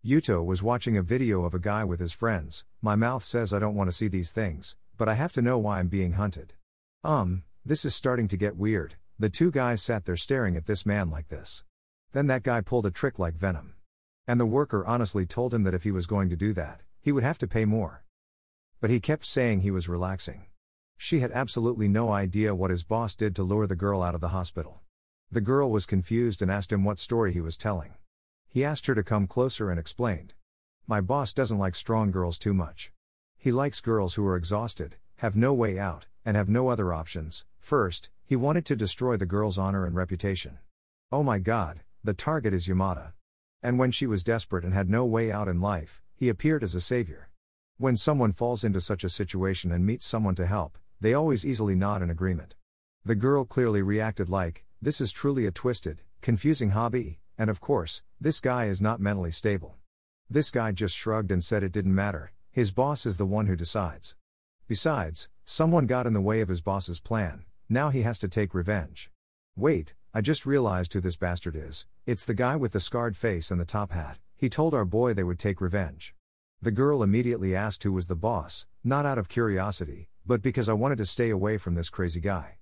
Yuto was watching a video of a guy with his friends. My mouth says I don't want to see these things, but I have to know why I'm being hunted. This is starting to get weird. The two guys sat there staring at this man like this. Then that guy pulled a trick like Venom. And the worker honestly told him that if he was going to do that, he would have to pay more. But he kept saying he was relaxing. She had absolutely no idea what his boss did to lure the girl out of the hospital. The girl was confused and asked him what story he was telling. He asked her to come closer and explained. My boss doesn't like strong girls too much. He likes girls who are exhausted, have no way out, and have no other options. First, he wanted to destroy the girl's honor and reputation. Oh my god, the target is Yamada. And when she was desperate and had no way out in life, he appeared as a savior. When someone falls into such a situation and meets someone to help, they always easily nod in agreement. The girl clearly reacted like, this is truly a twisted, confusing hobby, and of course, this guy is not mentally stable. This guy just shrugged and said it didn't matter, his boss is the one who decides. Besides, someone got in the way of his boss's plan, now he has to take revenge. Wait, I just realized who this bastard is, it's the guy with the scarred face and the top hat. he told our boy they would take revenge. The girl immediately asked who was the boss, not out of curiosity, but because I wanted to stay away from this crazy guy.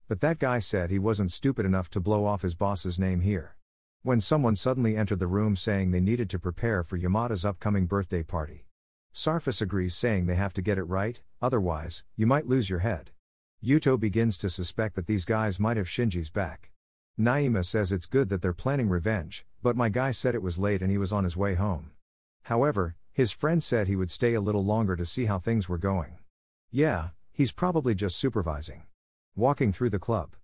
But that guy said he wasn't stupid enough to blow off his boss's name here. When someone suddenly entered the room saying they needed to prepare for Yamada's upcoming birthday party. Sarfus agrees, saying they have to get it right, otherwise, you might lose your head. Yuto begins to suspect that these guys might have Shinji's back. Naima says it's good that they're planning revenge, but my guy said it was late and he was on his way home. However, his friend said he would stay a little longer to see how things were going. Yeah, he's probably just supervising. Walking through the club.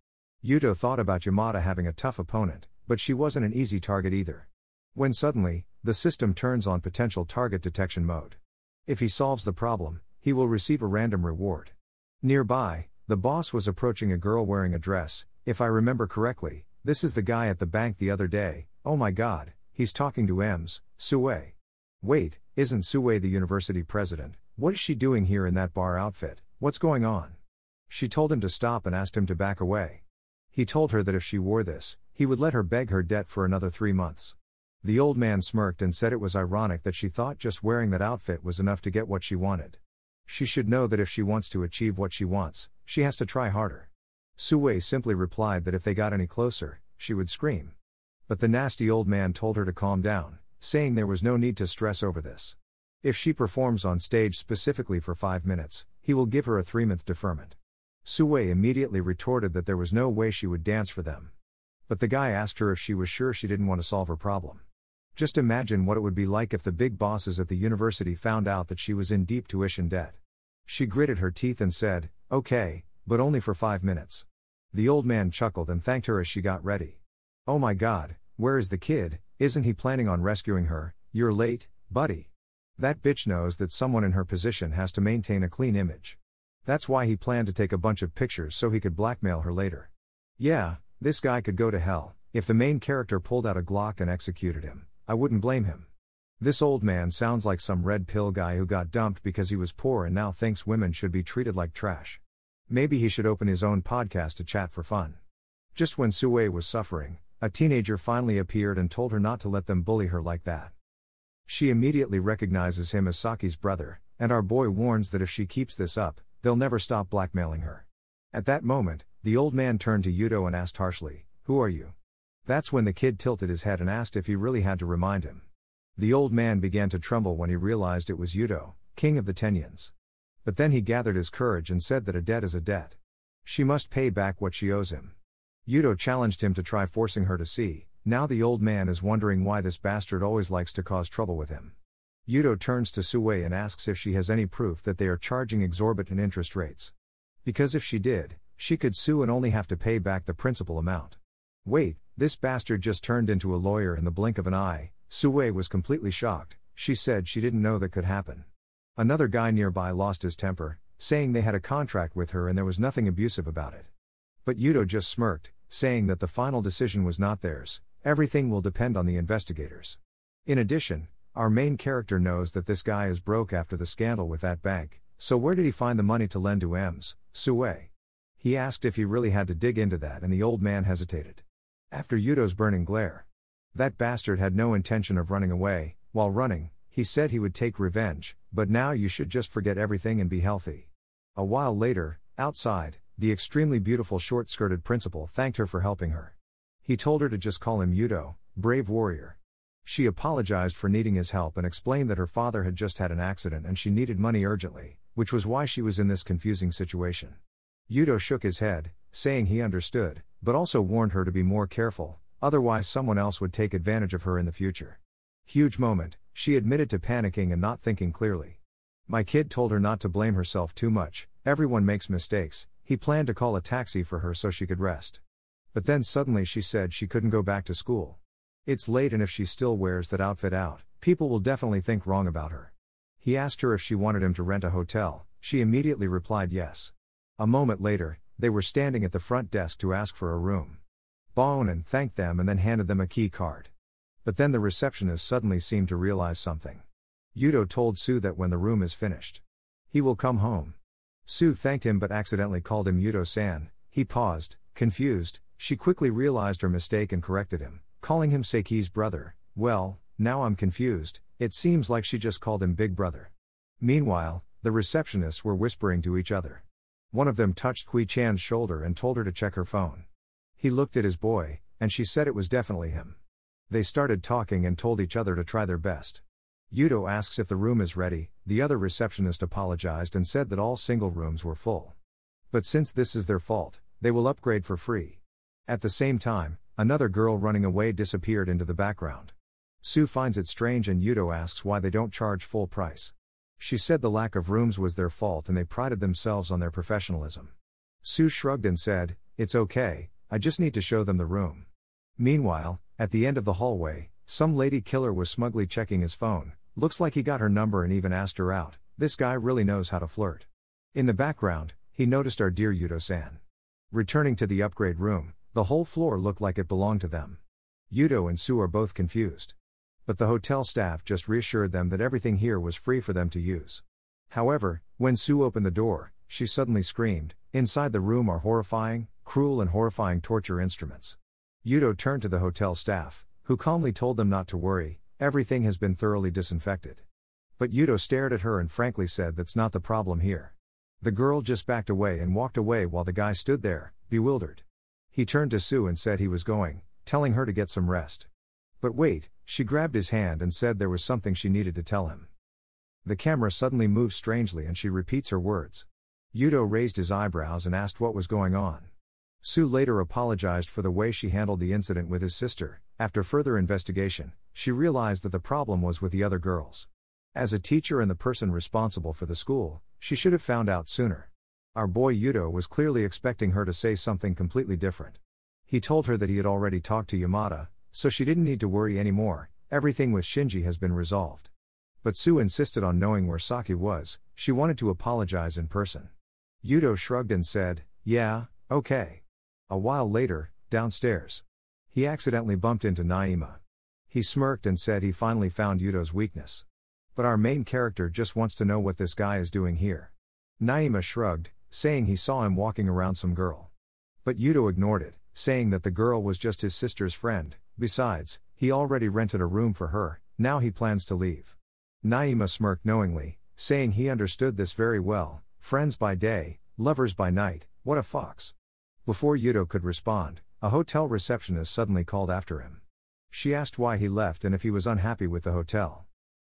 Yuto thought about Yamada having a tough opponent, but she wasn't an easy target either. When suddenly, the system turns on potential target detection mode. If he solves the problem, he will receive a random reward. Nearby, the boss was approaching a girl wearing a dress. If I remember correctly, this is the guy at the bank the other day. Oh my god, he's talking to M's, Sue. Wait, isn't Sue the university president? What is she doing here in that bar outfit? What's going on? She told him to stop and asked him to back away. He told her that if she wore this, he would let her beg her debt for another 3 months. The old man smirked and said it was ironic that she thought just wearing that outfit was enough to get what she wanted. She should know that if she wants to achieve what she wants, she has to try harder. Sue simply replied that if they got any closer, she would scream. But the nasty old man told her to calm down, saying there was no need to stress over this. If she performs on stage specifically for 5 minutes, he will give her a 3-month deferment. Sue immediately retorted that there was no way she would dance for them. But the guy asked her if she was sure she didn't want to solve her problem. Just imagine what it would be like if the big bosses at the university found out that she was in deep tuition debt. She gritted her teeth and said, okay, but only for 5 minutes. The old man chuckled and thanked her as she got ready. Oh my god, where is the kid? Isn't he planning on rescuing her? You're late, buddy. That bitch knows that someone in her position has to maintain a clean image. That's why he planned to take a bunch of pictures so he could blackmail her later. Yeah, this guy could go to hell. If the main character pulled out a Glock and executed him, I wouldn't blame him. This old man sounds like some red pill guy who got dumped because he was poor and now thinks women should be treated like trash. Maybe he should open his own podcast to chat for fun. Just when Sue was suffering, a teenager finally appeared and told her not to let them bully her like that. She immediately recognizes him as Saki's brother, and our boy warns that if she keeps this up, they'll never stop blackmailing her. At that moment, the old man turned to Yuto and asked harshly, "Who are you?" That's when the kid tilted his head and asked if he really had to remind him. The old man began to tremble when he realized it was Yuto, king of the Tenyans. But then he gathered his courage and said that a debt is a debt. She must pay back what she owes him. Yuto challenged him to try forcing her to see. Now the old man is wondering why this bastard always likes to cause trouble with him. Yuto turns to Sue and asks if she has any proof that they are charging exorbitant interest rates. Because if she did, she could sue and only have to pay back the principal amount. Wait, this bastard just turned into a lawyer in the blink of an eye. Sue was completely shocked. She said she didn't know that could happen. Another guy nearby lost his temper, saying they had a contract with her and there was nothing abusive about it. But Yuto just smirked, saying that the final decision was not theirs. Everything will depend on the investigators. In addition, our main character knows that this guy is broke after the scandal with that bank, so where did he find the money to lend to M's, Sue? He asked if he really had to dig into that and the old man hesitated. After Yuto's burning glare. That bastard had no intention of running away. While running, he said he would take revenge, but now you should just forget everything and be healthy. A while later, outside, the extremely beautiful short-skirted principal thanked her for helping her. He told her to just call him Yuto, brave warrior. She apologized for needing his help and explained that her father had just had an accident and she needed money urgently, which was why she was in this confusing situation. Yuto shook his head, saying he understood, but also warned her to be more careful, otherwise someone else would take advantage of her in the future. Huge moment, she admitted to panicking and not thinking clearly. My kid told her not to blame herself too much, everyone makes mistakes. He planned to call a taxi for her so she could rest. But then suddenly she said she couldn't go back to school. It's late and if she still wears that outfit out, people will definitely think wrong about her. He asked her if she wanted him to rent a hotel. She immediately replied yes. A moment later, they were standing at the front desk to ask for a room. Bonin thanked them and then handed them a key card. But then the receptionist suddenly seemed to realize something. Yuto told Sue that when the room is finished, he will come home. Sue thanked him but accidentally called him Yuto-san. He paused, confused. She quickly realized her mistake and corrected him, calling him Saki's brother. Well, Now I'm confused, it seems like she just called him Big Brother. Meanwhile, the receptionists were whispering to each other. One of them touched Kui Chan's shoulder and told her to check her phone. He looked at his boy, and she said it was definitely him. They started talking and told each other to try their best. Yudo asks if the room is ready, the other receptionist apologized and said that all single rooms were full. But since this is their fault, they will upgrade for free. At the same time, another girl running away disappeared into the background. Sue finds it strange and Yudo asks why they don't charge full price. She said the lack of rooms was their fault and they prided themselves on their professionalism. Sue shrugged and said, "It's okay, I just need to show them the room." Meanwhile, at the end of the hallway, some lady killer was smugly checking his phone. Looks like he got her number and even asked her out. This guy really knows how to flirt. In the background, he noticed our dear Yudo-san. Returning to the upgrade room, the whole floor looked like it belonged to them. Yudo and Sue are both confused. But the hotel staff just reassured them that everything here was free for them to use. However, when Sue opened the door, she suddenly screamed. Inside the room are horrifying, cruel and horrifying torture instruments. Yudo turned to the hotel staff, who calmly told them not to worry, everything has been thoroughly disinfected. But Yudo stared at her and frankly said that's not the problem here. The girl just backed away and walked away while the guy stood there, bewildered. He turned to Sue and said he was going, telling her to get some rest. But wait, she grabbed his hand and said there was something she needed to tell him. The camera suddenly moves strangely and she repeats her words. Yudo raised his eyebrows and asked what was going on. Sue later apologized for the way she handled the incident with his sister. After further investigation, she realized that the problem was with the other girls. As a teacher and the person responsible for the school, she should have found out sooner. Our boy Yudo was clearly expecting her to say something completely different. He told her that he had already talked to Yamada, so she didn't need to worry anymore, everything with Shinji has been resolved. But Sue insisted on knowing where Saki was, she wanted to apologize in person. Yudo shrugged and said, "Yeah, okay." A while later, downstairs, he accidentally bumped into Naima. He smirked and said he finally found Yudo's weakness. But our main character just wants to know what this guy is doing here. Naima shrugged, saying he saw him walking around some girl. But Yudo ignored it, saying that the girl was just his sister's friend, besides, he already rented a room for her, now he plans to leave. Naima smirked knowingly, saying he understood this very well, friends by day, lovers by night, what a fox. Before Yudo could respond, a hotel receptionist suddenly called after him. She asked why he left and if he was unhappy with the hotel.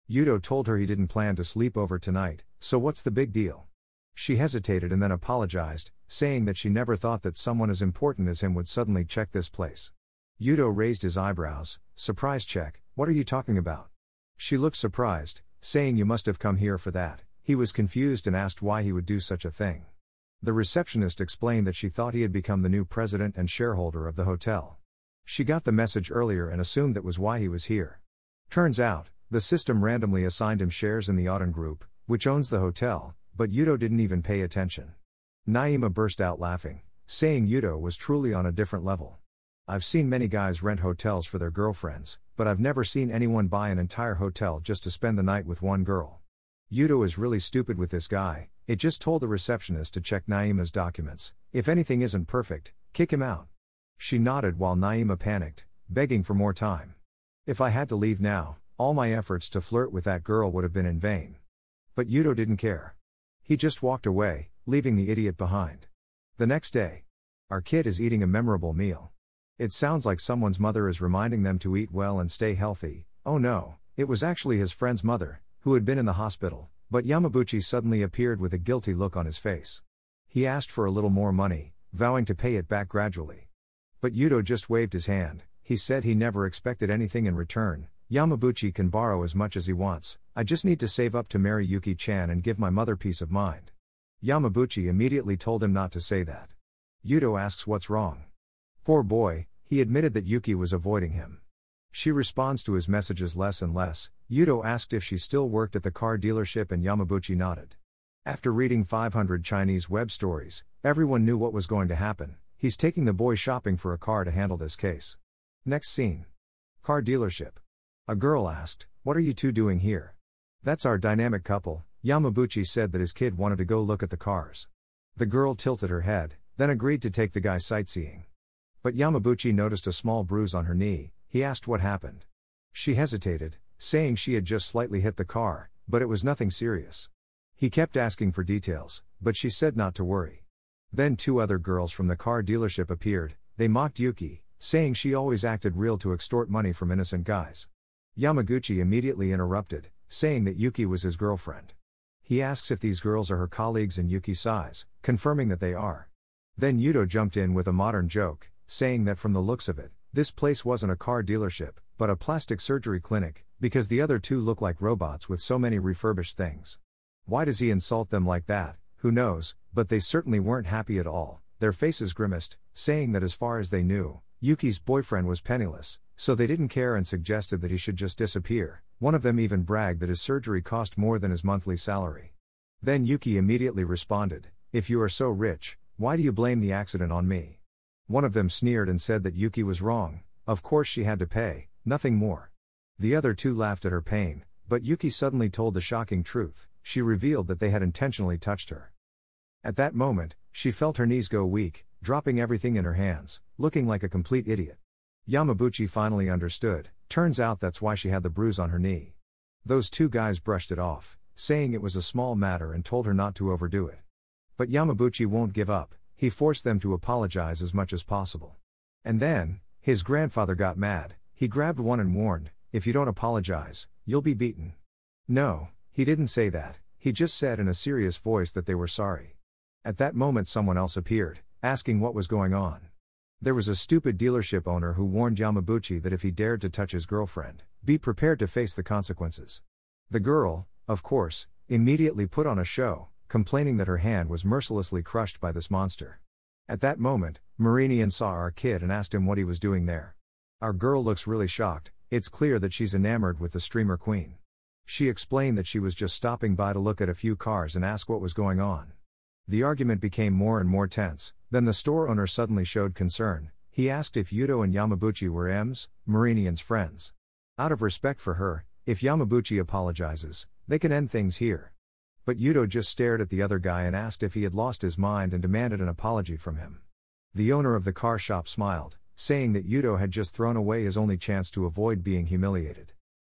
Yudo told her he didn't plan to sleep over tonight, so what's the big deal? She hesitated and then apologized, saying that she never thought that someone as important as him would suddenly check this place. Yudo raised his eyebrows, "Surprise check, what are you talking about?" She looked surprised, saying you must have come here for that. He was confused and asked why he would do such a thing. The receptionist explained that she thought he had become the new president and shareholder of the hotel. She got the message earlier and assumed that was why he was here. Turns out, the system randomly assigned him shares in the Auden Group, which owns the hotel, but Yudo didn't even pay attention. Naima burst out laughing, saying Yudo was truly on a different level. I've seen many guys rent hotels for their girlfriends, but I've never seen anyone buy an entire hotel just to spend the night with one girl. Yudo is really stupid with this guy. It just told the receptionist to check Naima's documents. If anything isn't perfect, kick him out. She nodded while Naima panicked, begging for more time. If I had to leave now, all my efforts to flirt with that girl would have been in vain. But Yudo didn't care. He just walked away, leaving the idiot behind. The next day, our kid is eating a memorable meal. It sounds like someone's mother is reminding them to eat well and stay healthy. Oh no, it was actually his friend's mother, who had been in the hospital. But Yamabuchi suddenly appeared with a guilty look on his face. He asked for a little more money, vowing to pay it back gradually. But Yudo just waved his hand. He said he never expected anything in return. Yamabuchi can borrow as much as he wants, I just need to save up to marry Yuki-chan and give my mother peace of mind. Yamabuchi immediately told him not to say that. Yudo asks what's wrong. Poor boy, he admitted that Yuki was avoiding him. She responds to his messages less and less. Yudo asked if she still worked at the car dealership and Yamabuchi nodded. After reading 500 Chinese web stories, everyone knew what was going to happen. He's taking the boy shopping for a car to handle this case. Next scene. Car dealership. A girl asked, "What are you two doing here?" "That's our dynamic couple." Yamabuchi said that his kid wanted to go look at the cars. The girl tilted her head, then agreed to take the guy sightseeing. But Yamabuchi noticed a small bruise on her knee. He asked what happened. She hesitated, saying she had just slightly hit the car, but it was nothing serious. He kept asking for details, but she said not to worry. Then 2 other girls from the car dealership appeared. They mocked Yuki, saying she always acted real to extort money from innocent guys. Yamaguchi immediately interrupted, saying that Yuki was his girlfriend. He asks if these girls are her colleagues and Yuki sighs, confirming that they are. Then Yuto jumped in with a modern joke, saying that from the looks of it, this place wasn't a car dealership, but a plastic surgery clinic, because the other 2 look like robots with so many refurbished things. Why does he insult them like that? Who knows, but they certainly weren't happy at all. Their faces grimaced, saying that as far as they knew, Yuki's boyfriend was penniless, so they didn't care and suggested that he should just disappear. One of them even bragged that his surgery cost more than his monthly salary. Then Yuki immediately responded, "If you are so rich, why do you blame the accident on me?" One of them sneered and said that Yuki was wrong. Of course she had to pay, nothing more. The other 2 laughed at her pain, but Yuki suddenly told the shocking truth. She revealed that they had intentionally touched her. At that moment, she felt her knees go weak, dropping everything in her hands, looking like a complete idiot. Yamabuchi finally understood. Turns out that's why she had the bruise on her knee. Those 2 guys brushed it off, saying it was a small matter and told her not to overdo it. But Yamabuchi won't give up. He forced them to apologize as much as possible. And then, his grandfather got mad. He grabbed one and warned, "If you don't apologize, you'll be beaten." No, he didn't say that. He just said in a serious voice that they were sorry. At that moment someone else appeared, asking what was going on. There was a stupid dealership owner who warned Yamabuchi that if he dared to touch his girlfriend, be prepared to face the consequences. The girl, of course, immediately put on a show, complaining that her hand was mercilessly crushed by this monster. At that moment, Marinian saw our kid and asked him what he was doing there. Our girl looks really shocked. It's clear that she's enamored with the streamer queen. She explained that she was just stopping by to look at a few cars and ask what was going on. The argument became more and more tense. Then the store owner suddenly showed concern. He asked if Yuto and Yamabuchi were Marinian's friends. Out of respect for her, if Yamabuchi apologizes, they can end things here. But Yuto just stared at the other guy and asked if he had lost his mind and demanded an apology from him. The owner of the car shop smiled, saying that Yuto had just thrown away his only chance to avoid being humiliated.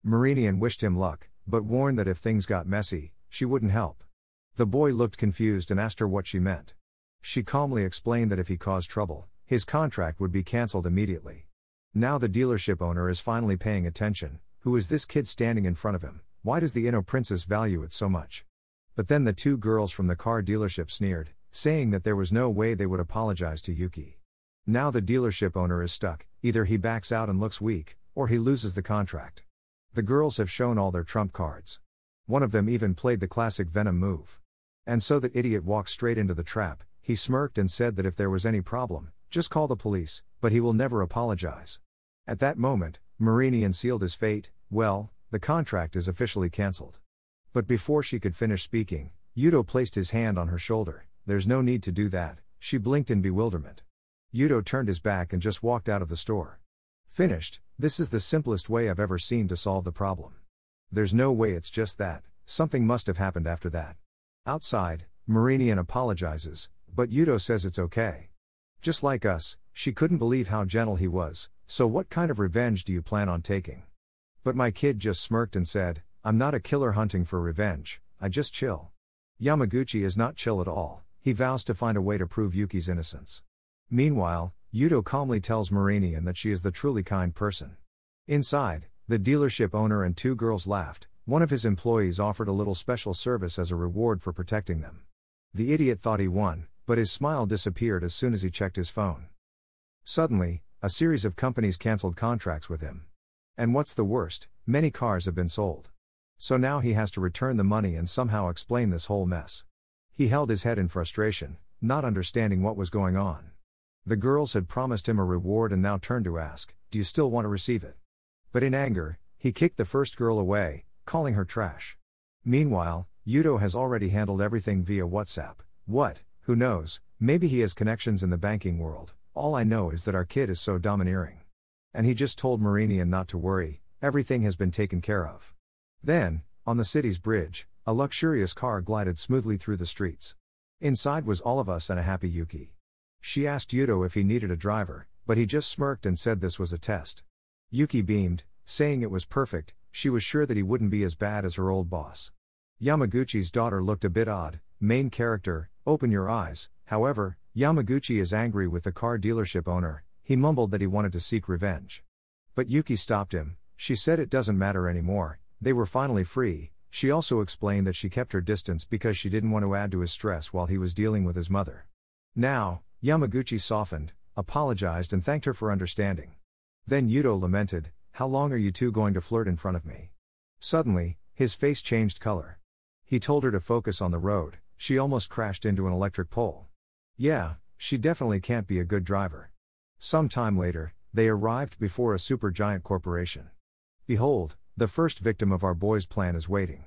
Marinian wished him luck, but warned that if things got messy, she wouldn't help. The boy looked confused and asked her what she meant. She calmly explained that if he caused trouble, his contract would be cancelled immediately. Now the dealership owner is finally paying attention. Who is this kid standing in front of him? Why does the Inno princess value it so much? But then the 2 girls from the car dealership sneered, saying that there was no way they would apologize to Yuki. Now the dealership owner is stuck. Either he backs out and looks weak, or he loses the contract. The girls have shown all their trump cards. One of them even played the classic Venom move. And so that idiot walked straight into the trap. He smirked and said that if there was any problem, just call the police, but he will never apologize. At that moment, Marinian sealed his fate. Well, the contract is officially cancelled. But before she could finish speaking, Yuto placed his hand on her shoulder. There's no need to do that, she blinked in bewilderment. Yuto turned his back and just walked out of the store. Finished. This is the simplest way I've ever seen to solve the problem. There's no way it's just that. Something must have happened after that. Outside, Marinian apologizes, but Yuto says it's okay. Just like us, she couldn't believe how gentle he was. So what kind of revenge do you plan on taking? But my kid just smirked and said, I'm not a killer hunting for revenge, I just chill. Yamaguchi is not chill at all. He vows to find a way to prove Yuki's innocence. Meanwhile, Yuto calmly tells Marinian that she is the truly kind person. Inside, the dealership owner and 2 girls laughed. One of his employees offered a little special service as a reward for protecting them. The idiot thought he won, but his smile disappeared as soon as he checked his phone. Suddenly, a series of companies canceled contracts with him. And what's the worst, many cars have been sold. So now he has to return the money and somehow explain this whole mess. He held his head in frustration, not understanding what was going on. The girls had promised him a reward and now turned to ask, do you still want to receive it? But in anger, he kicked the first girl away, calling her trash. Meanwhile, Yuto has already handled everything via WhatsApp. What? Who knows, maybe he has connections in the banking world. All I know is that our kid is so domineering. And he just told Marinian not to worry, everything has been taken care of. Then, on the city's bridge, a luxurious car glided smoothly through the streets. Inside was all of us and a happy Yuki. She asked Yuto if he needed a driver, but he just smirked and said this was a test. Yuki beamed, saying it was perfect. She was sure that he wouldn't be as bad as her old boss. Yamaguchi's daughter looked a bit odd. Main character, open your eyes. However, Yamaguchi is angry with the car dealership owner. He mumbled that he wanted to seek revenge. But Yuki stopped him. She said it doesn't matter anymore. They were finally free. She also explained that she kept her distance because she didn't want to add to his stress while he was dealing with his mother. Now, Yamaguchi softened, apologized and thanked her for understanding. Then Yuto lamented, "How long are you two going to flirt in front of me?" Suddenly, his face changed color. He told her to focus on the road. She almost crashed into an electric pole. Yeah, she definitely can't be a good driver. Some time later, they arrived before a supergiant corporation. "Behold, the first victim of our boy's plan is waiting."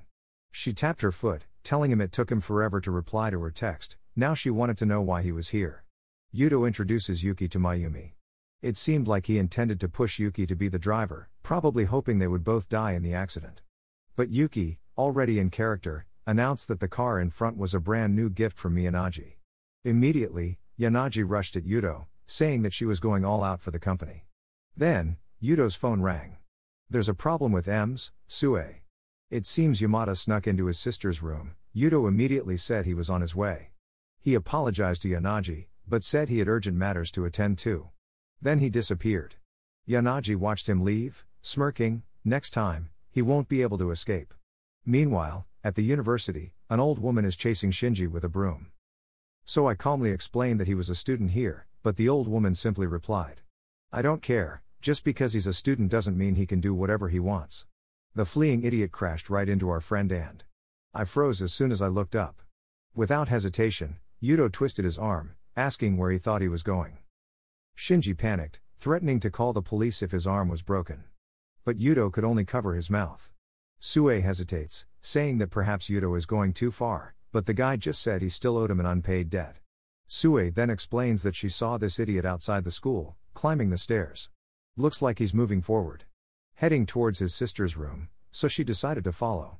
She tapped her foot, telling him it took him forever to reply to her text. Now she wanted to know why he was here. Yuto introduces Yuki to Mayumi. It seemed like he intended to push Yuki to be the driver, probably hoping they would both die in the accident. But Yuki, already in character, announced that the car in front was a brand new gift from Miyanaji. Immediately, Yanaji rushed at Yuto, saying that she was going all out for the company. Then, Yuto's phone rang. "There's a problem with M's, Sue." It seems Yamada snuck into his sister's room. Yuto immediately said he was on his way. He apologized to Yanaji, but said he had urgent matters to attend to. Then he disappeared. Yanaji watched him leave, smirking, next time, he won't be able to escape. Meanwhile, at the university, an old woman is chasing Shinji with a broom. So I calmly explained that he was a student here, but the old woman simply replied, "I don't care, just because he's a student doesn't mean he can do whatever he wants." The fleeing idiot crashed right into our friend and I froze as soon as I looked up. Without hesitation, Yuto twisted his arm, asking where he thought he was going. Shinji panicked, threatening to call the police if his arm was broken. But Yuto could only cover his mouth. Sue hesitates, saying that perhaps Yuto is going too far, but the guy just said he still owed him an unpaid debt. Sue then explains that she saw this idiot outside the school, climbing the stairs. Looks like he's moving forward, heading towards his sister's room, so she decided to follow.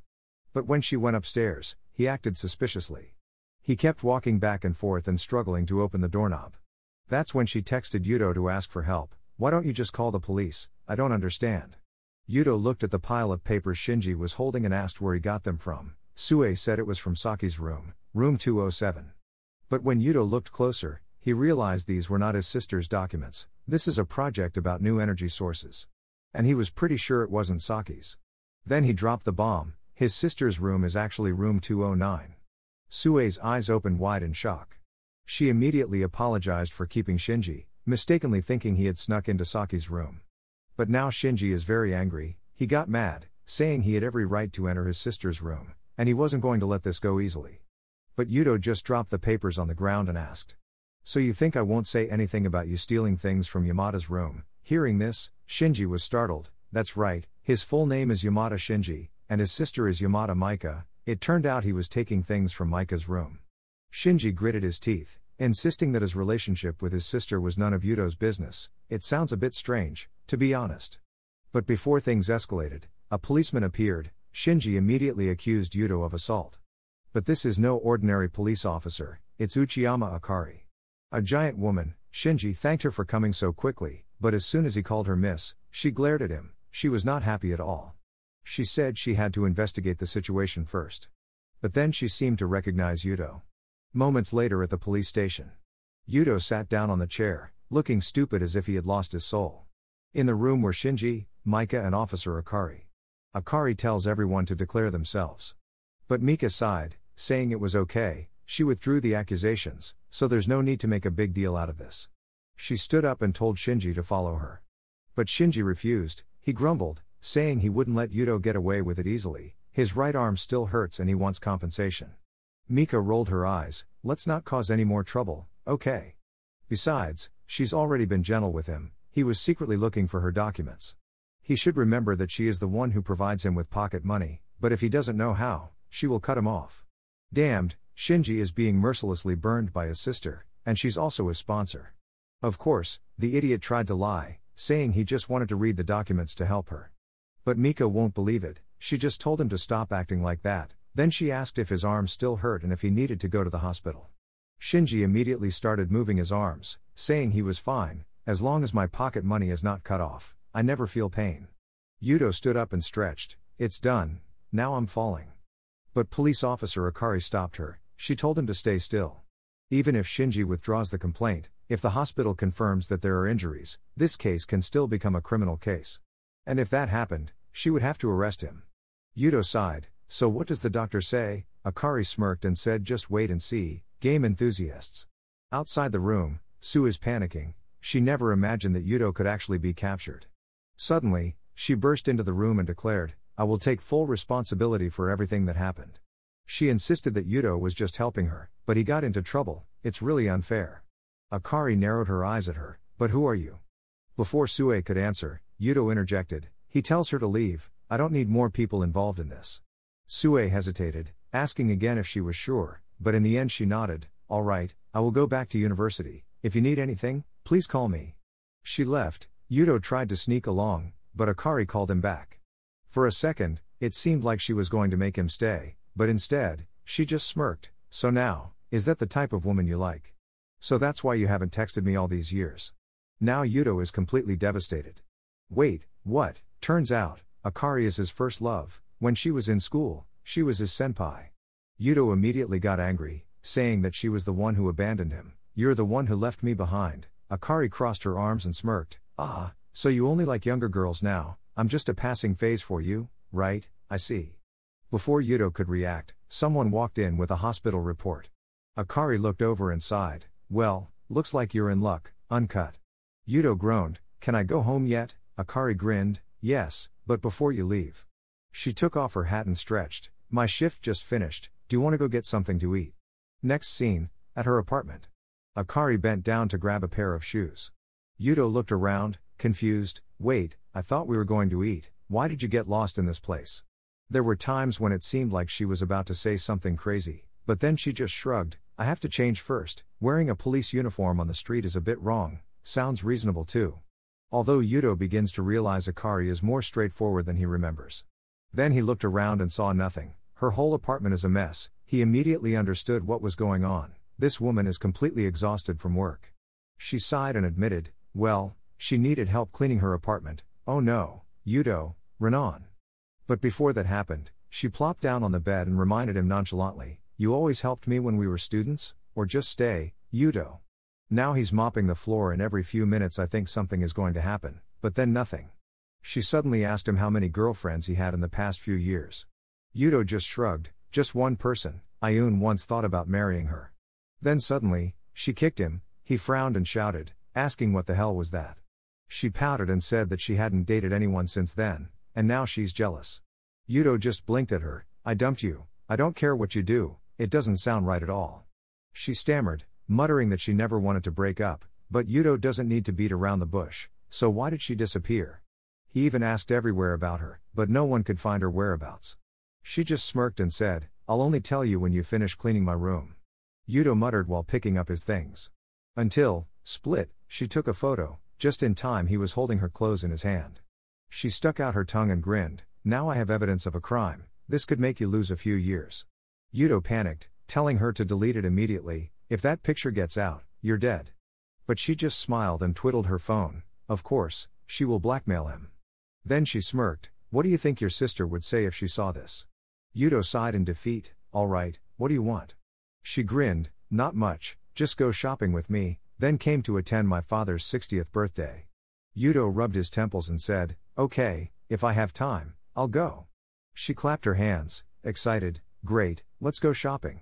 But when she went upstairs, he acted suspiciously. He kept walking back and forth and struggling to open the doorknob. That's when she texted Yuto to ask for help. "Why don't you just call the police? I don't understand." Yuto looked at the pile of papers Shinji was holding and asked where he got them from. Sue said it was from Saki's room, room 207. But when Yuto looked closer, he realized these were not his sister's documents. This is a project about new energy sources. And he was pretty sure it wasn't Saki's. Then he dropped the bomb. His sister's room is actually room 209. Sue's eyes opened wide in shock. She immediately apologized for keeping Shinji, mistakenly thinking he had snuck into Saki's room. But now Shinji is very angry. He got mad, saying he had every right to enter his sister's room, and he wasn't going to let this go easily. But Yuto just dropped the papers on the ground and asked, "So you think I won't say anything about you stealing things from Yamada's room?" Hearing this, Shinji was startled. That's right, his full name is Yamada Shinji, and his sister is Yamada Maika. It turned out he was taking things from Maika's room. Shinji gritted his teeth, insisting that his relationship with his sister was none of Yuto's business. It sounds a bit strange, to be honest. But before things escalated, a policeman appeared. Shinji immediately accused Yuto of assault. But this is no ordinary police officer, it's Uchiyama Akari. A giant woman. Shinji thanked her for coming so quickly, but as soon as he called her miss, she glared at him. She was not happy at all. She said she had to investigate the situation first. But then she seemed to recognize Yuto. Moments later at the police station, Yuto sat down on the chair, looking stupid as if he had lost his soul. In the room were Shinji, Maika and Officer Akari. Akari tells everyone to declare themselves. But Mika sighed, saying it was okay. She withdrew the accusations, so there's no need to make a big deal out of this. She stood up and told Shinji to follow her. But Shinji refused. He grumbled, saying he wouldn't let Yuto get away with it easily. His right arm still hurts and he wants compensation. Mika rolled her eyes. "Let's not cause any more trouble, okay? Besides, she's already been gentle with him. He was secretly looking for her documents. He should remember that she is the one who provides him with pocket money, but if he doesn't know how, she will cut him off." Damned, Shinji is being mercilessly burned by his sister, and she's also his sponsor. Of course, the idiot tried to lie, saying he just wanted to read the documents to help her. But Mika won't believe it. She just told him to stop acting like that. Then she asked if his arm still hurt and if he needed to go to the hospital. Shinji immediately started moving his arms, saying he was fine. "As long as my pocket money is not cut off, I never feel pain." Yuto stood up and stretched. It's done, now I'm falling. But police officer Akari stopped her. She told him to stay still. Even if Shinji withdraws the complaint, if the hospital confirms that there are injuries, this case can still become a criminal case. And if that happened, she would have to arrest him. Yuto sighed. So what does the doctor say? Akari smirked and said, just wait and see, game enthusiasts. Outside the room, Sue is panicking. She never imagined that Yuto could actually be captured. Suddenly, she burst into the room and declared, I will take full responsibility for everything that happened. She insisted that Yuto was just helping her, but he got into trouble. It's really unfair. Akari narrowed her eyes at her. But who are you? Before Sue could answer, Yuto interjected. He tells her to leave. I don't need more people involved in this. Sue hesitated, asking again if she was sure, but in the end she nodded. All right, I will go back to university. If you need anything, please call me. She left. Yuto tried to sneak along, but Akari called him back. For a second, it seemed like she was going to make him stay, but instead, she just smirked. So now, is that the type of woman you like? So that's why you haven't texted me all these years. Now Yuto is completely devastated. Wait, what? Turns out, Akari is his first love. When she was in school, she was his senpai. Yuto immediately got angry, saying that she was the one who abandoned him. You're the one who left me behind. Akari crossed her arms and smirked. Ah, so you only like younger girls now. I'm just a passing phase for you, right? I see. Before Yuto could react, someone walked in with a hospital report. Akari looked over and sighed. Well, looks like you're in luck, uncut. Yuto groaned. Can I go home yet? Akari grinned. Yes, but before you leave. She took off her hat and stretched. My shift just finished. Do you want to go get something to eat? Next scene, at her apartment. Akari bent down to grab a pair of shoes. Yuto looked around, confused. Wait, I thought we were going to eat. Why did you get lost in this place? There were times when it seemed like she was about to say something crazy, but then she just shrugged. I have to change first. Wearing a police uniform on the street is a bit wrong. Sounds reasonable too. Although Yuto begins to realize Akari is more straightforward than he remembers. Then he looked around and saw nothing. Her whole apartment is a mess. He immediately understood what was going on. This woman is completely exhausted from work. She sighed and admitted, well, she needed help cleaning her apartment. Oh no, Yuto, run on. But before that happened, she plopped down on the bed and reminded him nonchalantly, you always helped me when we were students, or just stay, Yuto. Now he's mopping the floor and every few minutes I think something is going to happen, but then nothing. She suddenly asked him how many girlfriends he had in the past few years. Yuto just shrugged. Just one person. Ayun once thought about marrying her. Then suddenly, she kicked him. He frowned and shouted, asking what the hell was that. She pouted and said that she hadn't dated anyone since then, and now she's jealous. Yuto just blinked at her. I dumped you. I don't care what you do, it doesn't sound right at all. She stammered, muttering that she never wanted to break up, but Yuto doesn't need to beat around the bush, so why did she disappear? He even asked everywhere about her, but no one could find her whereabouts. She just smirked and said, I'll only tell you when you finish cleaning my room. Yuto muttered while picking up his things. Until, split, she took a photo. Just in time he was holding her clothes in his hand. She stuck out her tongue and grinned. Now I have evidence of a crime. This could make you lose a few years. Yuto panicked, telling her to delete it immediately. If that picture gets out, you're dead. But she just smiled and twiddled her phone. Of course, she will blackmail him. Then she smirked. What do you think your sister would say if she saw this? Yuto sighed in defeat. All right, what do you want? She grinned. Not much, just go shopping with me, then came to attend my father's 60th birthday. Yuto rubbed his temples and said, okay, if I have time, I'll go. She clapped her hands, excited. Great, let's go shopping.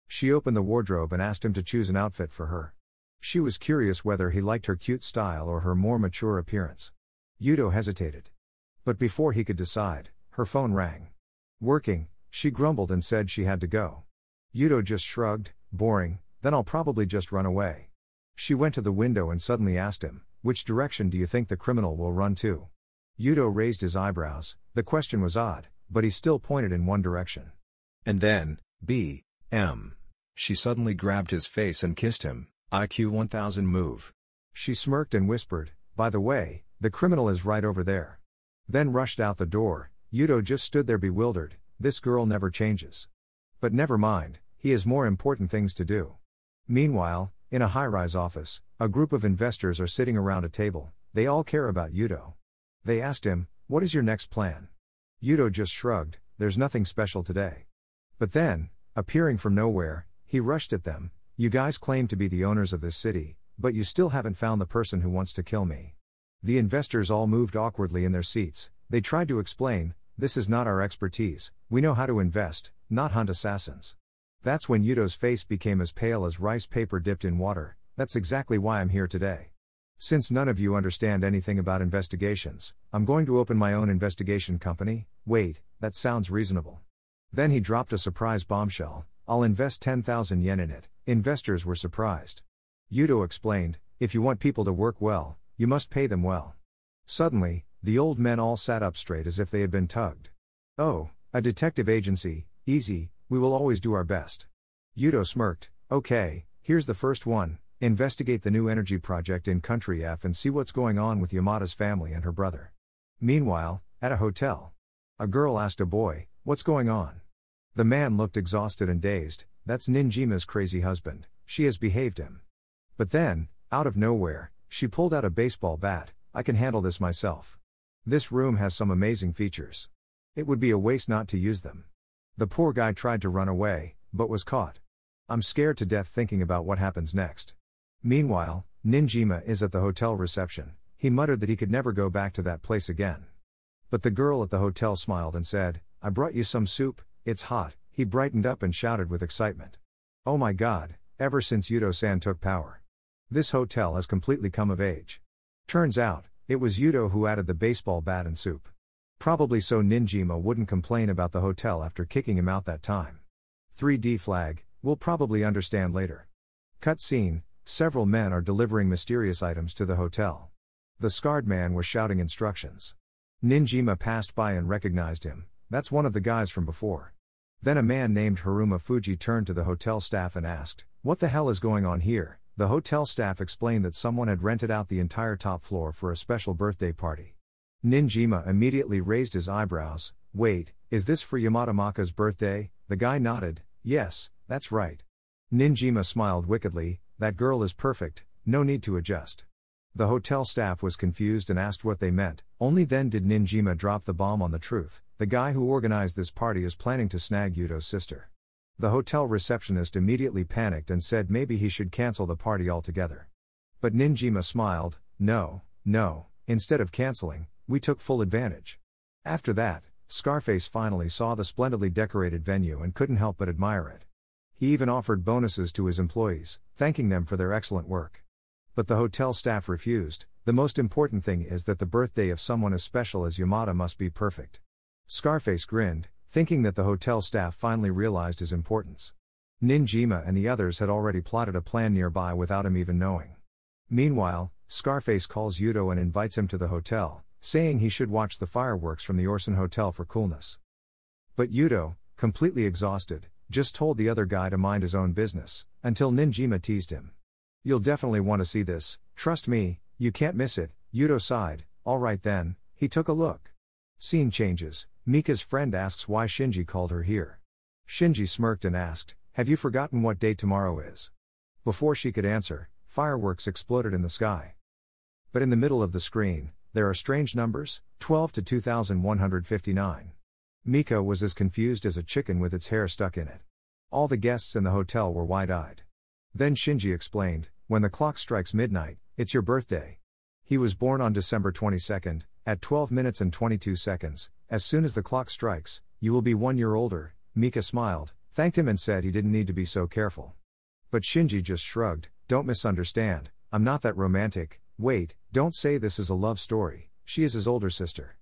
She opened the wardrobe and asked him to choose an outfit for her. She was curious whether he liked her cute style or her more mature appearance. Yuto hesitated. But before he could decide, her phone rang. Working, she grumbled and said she had to go. Yuto just shrugged. Boring, then I'll probably just run away. She went to the window and suddenly asked him, which direction do you think the criminal will run to? Yuto raised his eyebrows. The question was odd, but he still pointed in one direction. And then, B.M. She suddenly grabbed his face and kissed him. IQ 1000 move. She smirked and whispered, by the way, the criminal is right over there. Then rushed out the door. Yuto just stood there bewildered. This girl never changes. But never mind, he has more important things to do. Meanwhile, in a high-rise office, a group of investors are sitting around a table. They all care about Yuto. They asked him, what is your next plan? Yuto just shrugged, there's nothing special today. But then, appearing from nowhere, he rushed at them, you guys claim to be the owners of this city, but you still haven't found the person who wants to kill me. The investors all moved awkwardly in their seats. They tried to explain, this is not our expertise, we know how to invest, not hunt assassins. That's when Yuto's face became as pale as rice paper dipped in water. That's exactly why I'm here today. Since none of you understand anything about investigations, I'm going to open my own investigation company. Wait, that sounds reasonable. Then he dropped a surprise bombshell, I'll invest 10,000 yen in it. Investors were surprised. Yuto explained, if you want people to work well, you must pay them well. Suddenly, the old men all sat up straight as if they had been tugged. Oh, a detective agency, easy, we will always do our best. Yuto smirked, okay, here's the first one, investigate the new energy project in Country F and see what's going on with Yamada's family and her brother. Meanwhile, at a hotel, a girl asked a boy, what's going on? The man looked exhausted and dazed, that's Ninjima's crazy husband, she has behaved him. But then, out of nowhere, she pulled out a baseball bat, I can handle this myself. This room has some amazing features. It would be a waste not to use them. The poor guy tried to run away, but was caught. I'm scared to death thinking about what happens next. Meanwhile, Ninjima is at the hotel reception. He muttered that he could never go back to that place again. But the girl at the hotel smiled and said, I brought you some soup, it's hot. He brightened up and shouted with excitement. Oh my god, ever since Yuto-san took power, this hotel has completely come of age. Turns out, it was Yuto who added the baseball bat and soup. Probably so Ninjima wouldn't complain about the hotel after kicking him out that time. 3D flag, we'll probably understand later. Cut scene, several men are delivering mysterious items to the hotel. The scarred man was shouting instructions. Ninjima passed by and recognized him, that's one of the guys from before. Then a man named Haruma Fuji turned to the hotel staff and asked, what the hell is going on here? The hotel staff explained that someone had rented out the entire top floor for a special birthday party. Ninjima immediately raised his eyebrows, wait, is this for Yamada Maka's birthday? The guy nodded, yes, that's right. Ninjima smiled wickedly, that girl is perfect, no need to adjust. The hotel staff was confused and asked what they meant, only then did Ninjima drop the bomb on the truth, the guy who organized this party is planning to snag Yuto's sister. The hotel receptionist immediately panicked and said maybe he should cancel the party altogether. But Ninjima smiled, no, instead of canceling, we took full advantage. After that, Scarface finally saw the splendidly decorated venue and couldn't help but admire it. He even offered bonuses to his employees, thanking them for their excellent work. But the hotel staff refused, the most important thing is that the birthday of someone as special as Yamada must be perfect. Scarface grinned, thinking that the hotel staff finally realized his importance. Ninjima and the others had already plotted a plan nearby without him even knowing. Meanwhile, Scarface calls Yuto and invites him to the hotel, saying he should watch the fireworks from the Orson Hotel for coolness. But Yuto, completely exhausted, just told the other guy to mind his own business, until Ninjima teased him. You'll definitely want to see this, trust me, you can't miss it. Yuto sighed, alright then, he took a look. Scene changes, Mika's friend asks why Shinji called her here. Shinji smirked and asked, have you forgotten what day tomorrow is? Before she could answer, fireworks exploded in the sky. But in the middle of the screen, there are strange numbers, 12 to 2159. Mika was as confused as a chicken with its hair stuck in it. All the guests in the hotel were wide-eyed. Then Shinji explained, when the clock strikes midnight, it's your birthday. He was born on December 22nd, at 12 minutes and 22 seconds, as soon as the clock strikes, you will be 1 year older. Mika smiled, thanked him and said he didn't need to be so careful. But Shinji just shrugged, don't misunderstand, I'm not that romantic, wait, don't say this is a love story, she is his older sister.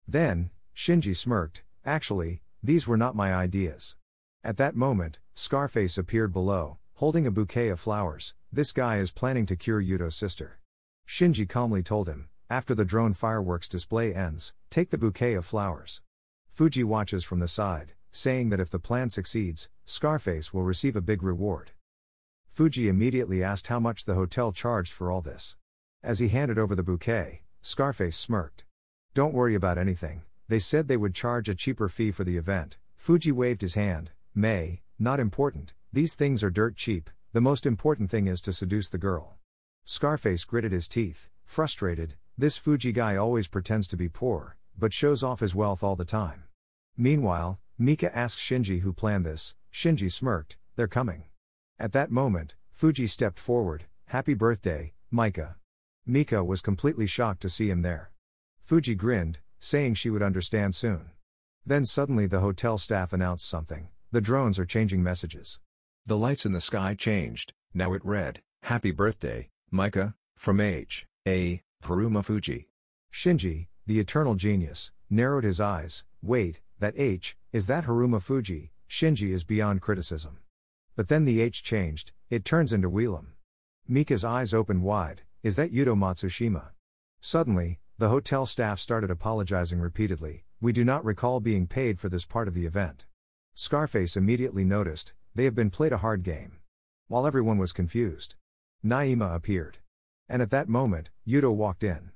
Then, Shinji smirked, actually, these were not my ideas. At that moment, Scarface appeared below, holding a bouquet of flowers, this guy is planning to cure Yuto's sister. Shinji calmly told him, after the drone fireworks display ends, take the bouquet of flowers. Fuji watches from the side, saying that if the plan succeeds, Scarface will receive a big reward. Fuji immediately asked how much the hotel charged for all this. As he handed over the bouquet, Scarface smirked. Don't worry about anything, they said they would charge a cheaper fee for the event. Fuji waved his hand, not important, these things are dirt cheap, the most important thing is to seduce the girl. Scarface gritted his teeth, frustrated, this Fuji guy always pretends to be poor, but shows off his wealth all the time. Meanwhile, Mika asks Shinji who planned this. Shinji smirked, "They're coming." At that moment, Fuji stepped forward. "Happy birthday, Mika." Mika was completely shocked to see him there. Fuji grinned, saying she would understand soon. Then suddenly the hotel staff announced something. "The drones are changing messages." The lights in the sky changed. Now it read, "Happy birthday, Mika, from H.A. Haruma Fuji." Shinji, the eternal genius, narrowed his eyes. "Wait, that H, is that Haruma Fuji?" Shinji is beyond criticism. But then the H changed, it turns into Wheelam. Mika's eyes opened wide. "Is that Yuto Matsushima?" Suddenly, the hotel staff started apologizing repeatedly. "We do not recall being paid for this part of the event." Scarface immediately noticed, they have been played a hard game. While everyone was confused, Naima appeared. And at that moment, Yuto walked in.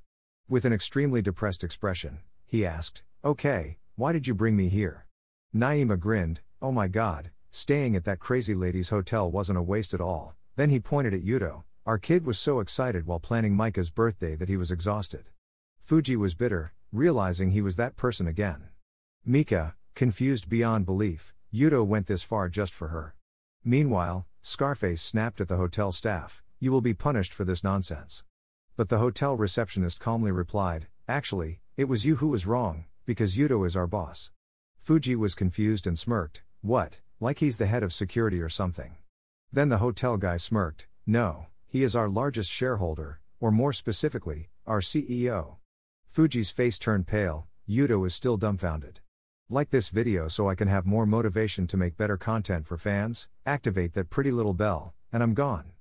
With an extremely depressed expression, he asked, "Okay, why did you bring me here?" Naima grinned, "Oh my god, staying at that crazy lady's hotel wasn't a waste at all." Then he pointed at Yuto. "Our kid was so excited while planning Mika's birthday that he was exhausted." Fuji was bitter, realizing he was that person again. Mika, confused beyond belief, Yuto went this far just for her. Meanwhile, Scarface snapped at the hotel staff, "You will be punished for this nonsense." But the hotel receptionist calmly replied, "Actually, it was you who was wrong, because Yuto is our boss." Fuji was confused and smirked, "What, like he's the head of security or something?" Then the hotel guy smirked, "No, he is our largest shareholder, or more specifically, our CEO." Fuji's face turned pale. Yuto is still dumbfounded. Like this video so I can have more motivation to make better content for fans, activate that pretty little bell, and I'm gone.